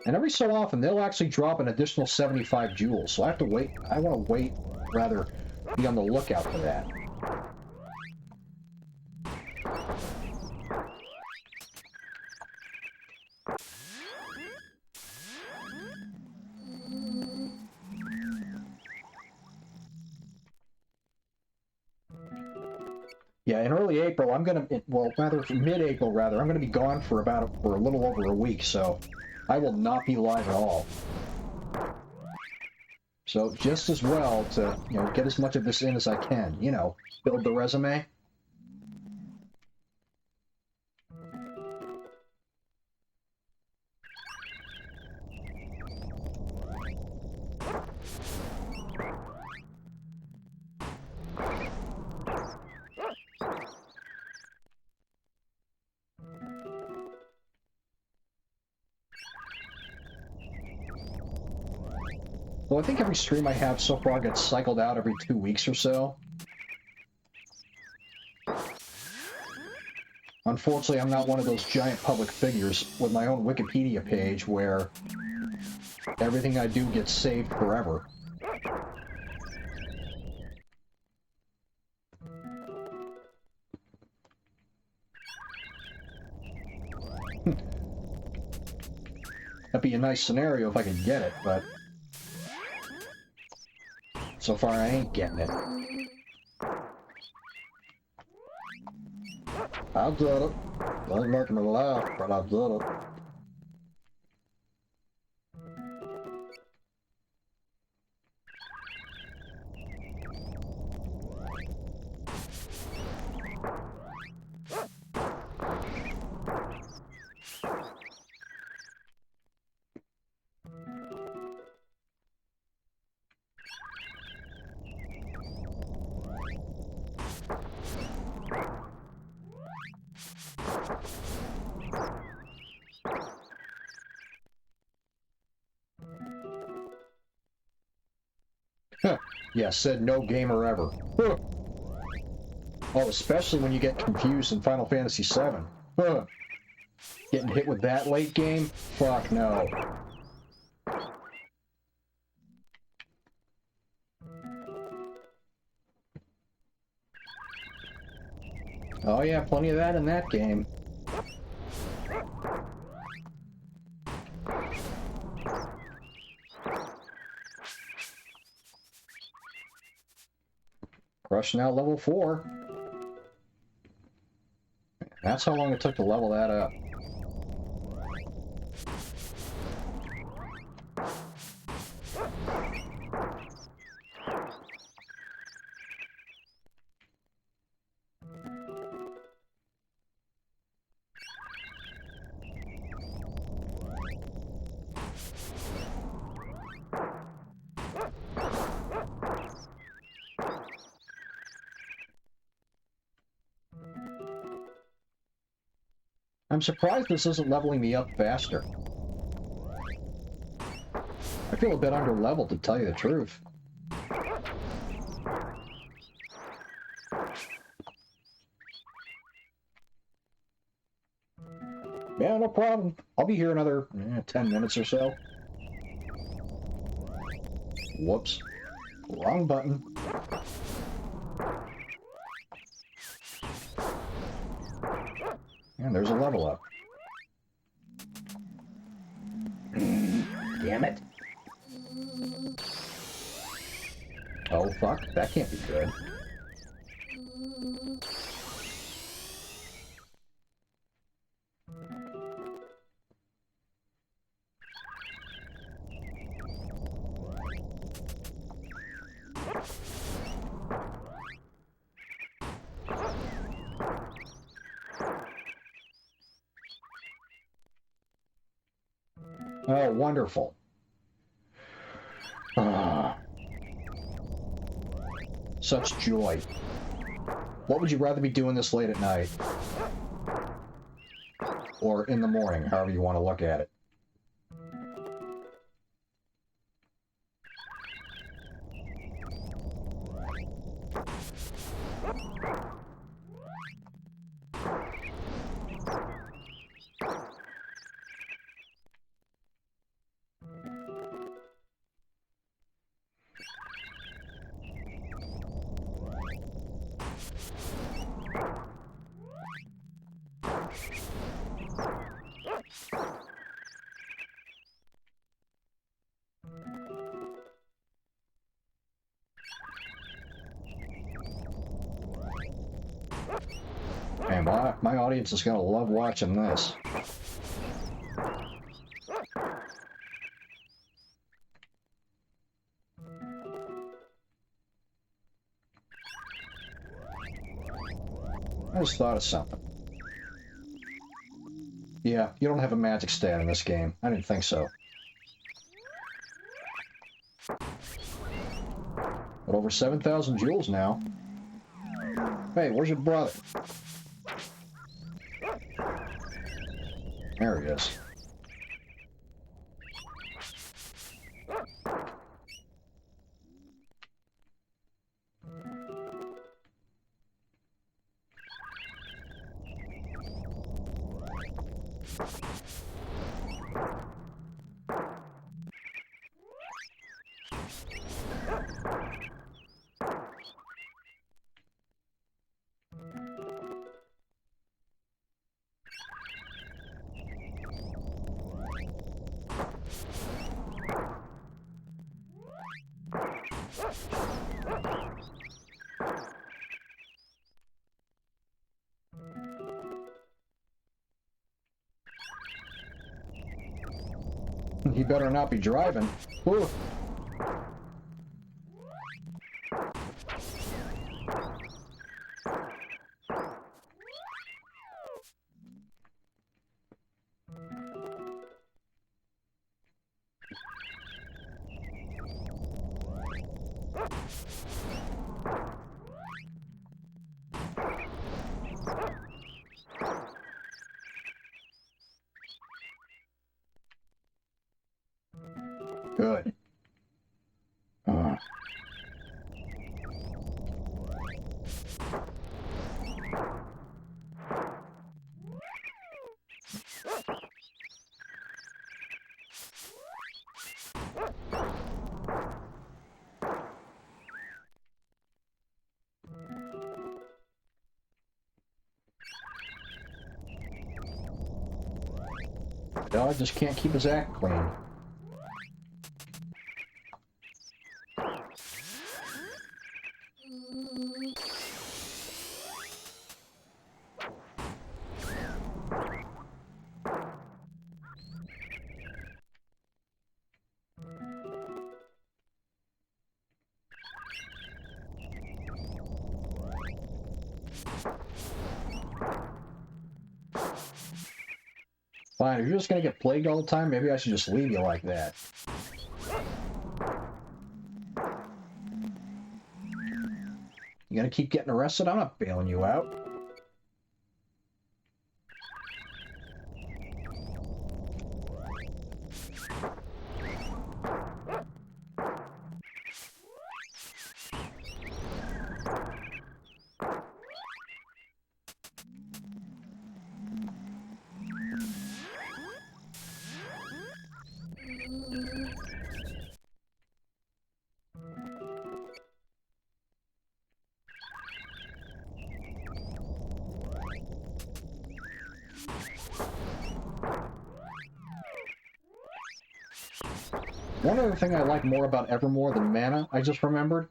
And every so often, they'll actually drop an additional 75 joules, so I have to wait. I want to wait, rather, be on the lookout for that. Yeah, in early April, I'm gonna, well, rather, mid-April, rather, I'm gonna be gone for a little over a week, so I will not be live at all. So just as well to, get as much of this in as I can, build the resume. Well, I think every stream I have so far gets cycled out every 2 weeks or so. Unfortunately, I'm not one of those giant public figures with my own Wikipedia page where everything I do gets saved forever. That'd be a nice scenario if I could get it, but so far I ain't getting it. I did it. Don't make me laugh, but I did it. Yeah, said no gamer ever. Huh. Oh, especially when you get confused in Final Fantasy VII. Huh. Getting hit with that late game? Fuck no. Oh yeah, plenty of that in that game. Crush now level 4. That's how long it took to level that up. I'm surprised this isn't leveling me up faster. I feel a bit under-leveled, to tell you the truth. Yeah, no problem. I'll be here another 10 minutes or so. Whoops. Wrong button. And there's a level up. Damn it. Oh, fuck. That can't be good. Oh, wonderful. Such joy. What would you rather be doing this late at night? Or in the morning, however you want to look at it. Man, my audience is going to love watching this. I just thought of something. Yeah, you don't have a magic stat in this game. I didn't think so. But over 7,000 jewels now. Hey, where's your brother? There he is. He better not be driving. Ooh. Good. The dog just can't keep his act clean. Fine, if you're just gonna get plagued all the time, maybe I should just leave you like that. You gonna keep getting arrested? I'm not bailing you out. One other thing I like more about Evermore than mana, I just remembered,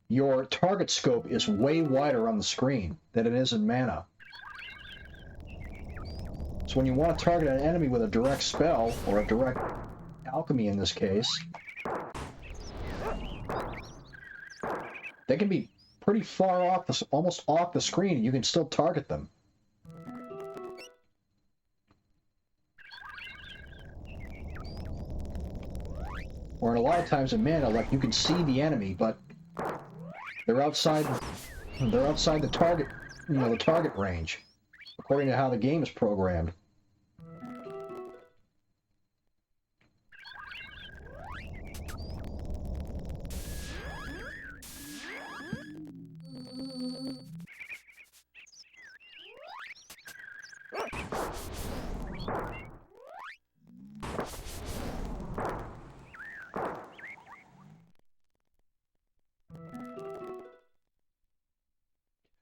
your target scope is way wider on the screen than it is in mana. So when you want to target an enemy with a direct spell, or a direct alchemy in this case, they can be pretty far off, almost off the screen, and you can still target them. Or a lot of times in Mana, like, you can see the enemy, but they're outside the target, you know, the target range, according to how the game is programmed.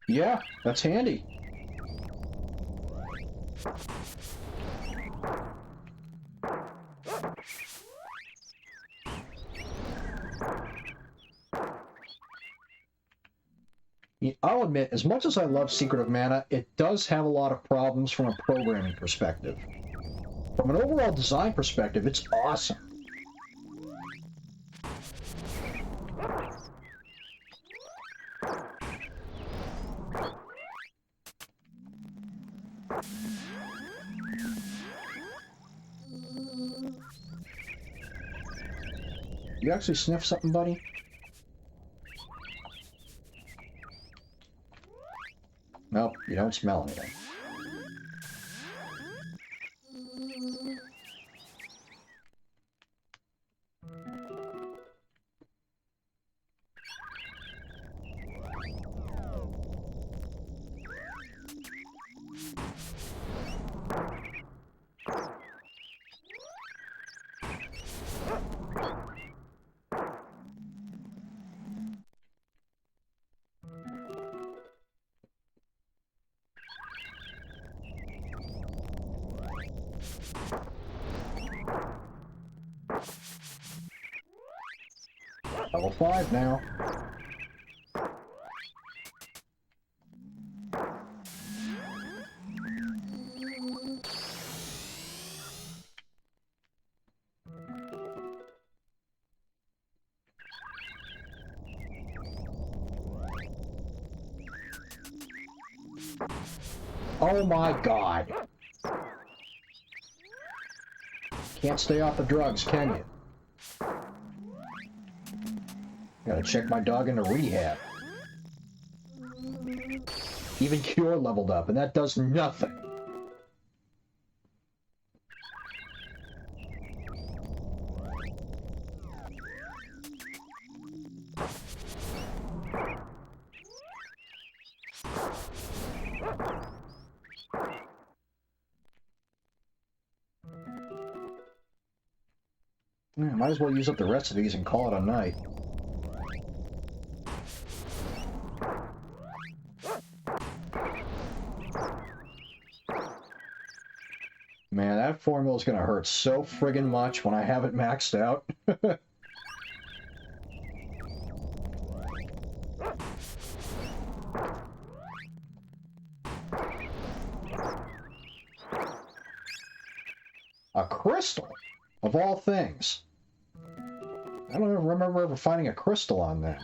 Yeah, that's handy. I'll admit, as much as I love Secret of Mana, it does have a lot of problems from a programming perspective. From an overall design perspective, it's awesome. You actually sniff something, buddy? Nope, you don't smell anything. Level 5 now. Oh my God. Can't stay off the drugs, can you? Gotta check my dog into rehab. Even Cure leveled up, and that does nothing. Yeah, might as well use up the rest of these and call it a night. Man, that formula is going to hurt so friggin' much when I have it maxed out. A crystal, of all things. I don't even remember ever finding a crystal on them.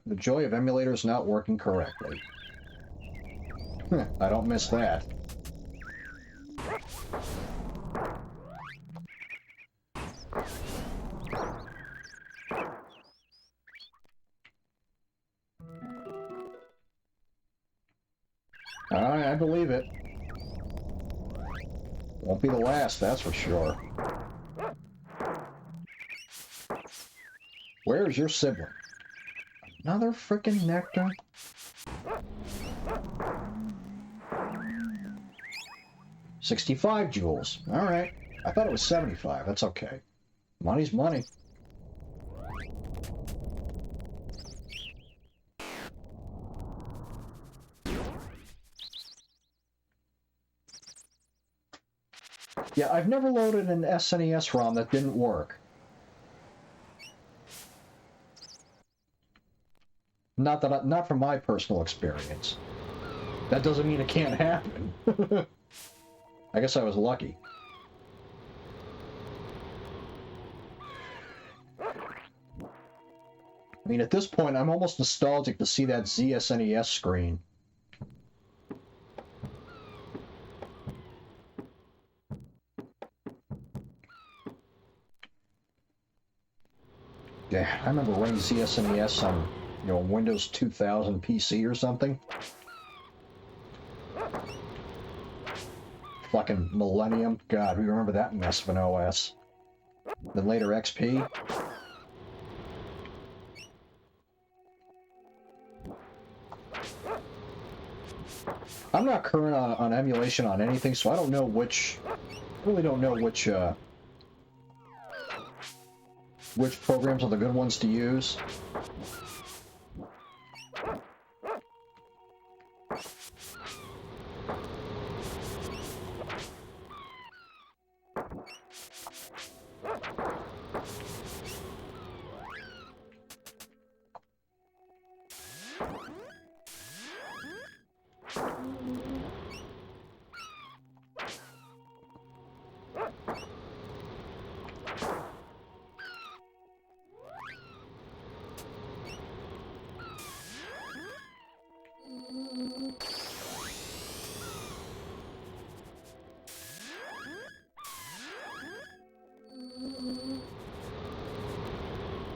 The joy of emulators not working correctly. I don't miss that. I believe it. Won't be the last, that's for sure. Where's your sibling? Another frickin' nectar? $65 jewels. Alright. I thought it was 75. That's okay. Money's money. Yeah, I've never loaded an SNES ROM that didn't work. Not from my personal experience. That doesn't mean it can't happen. I guess I was lucky. I mean, at this point, I'm almost nostalgic to see that SNES screen. Yeah, I remember running SNES on, you know, Windows 2000 PC or something. Fucking Millennium. God, we remember that mess of an OS. Then later XP. I'm not current on emulation on anything, so I don't know which... I really don't know which programs are the good ones to use.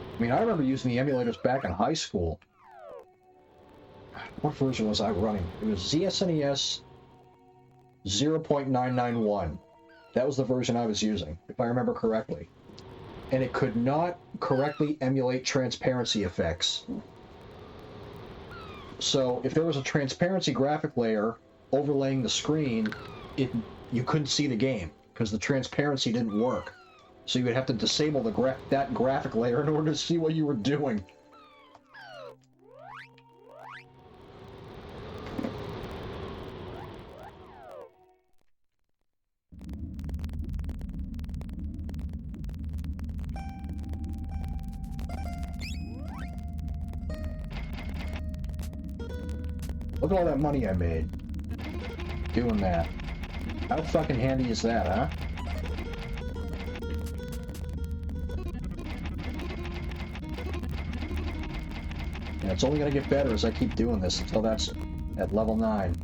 I mean, I remember using the emulators back in high school. What version was I running? It was SNES 0.991. That was the version I was using, if I remember correctly. And it could not correctly emulate transparency effects. So, if there was a transparency graphic layer overlaying the screen, you couldn't see the game, because the transparency didn't work. So you would have to disable that graphic layer in order to see what you were doing. Look at all that money I made doing that. How fucking handy is that, huh? And it's only going to get better as I keep doing this until that's at level 9.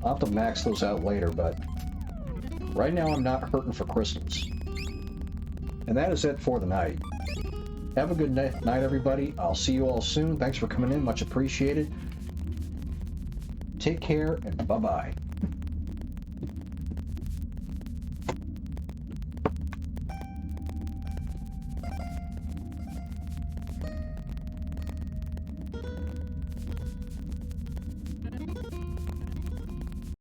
I'll have to max those out later, but right now I'm not hurting for crystals. And that is it for the night. Have a good night, everybody. I'll see you all soon. Thanks for coming in. Much appreciated. Take care, and bye-bye.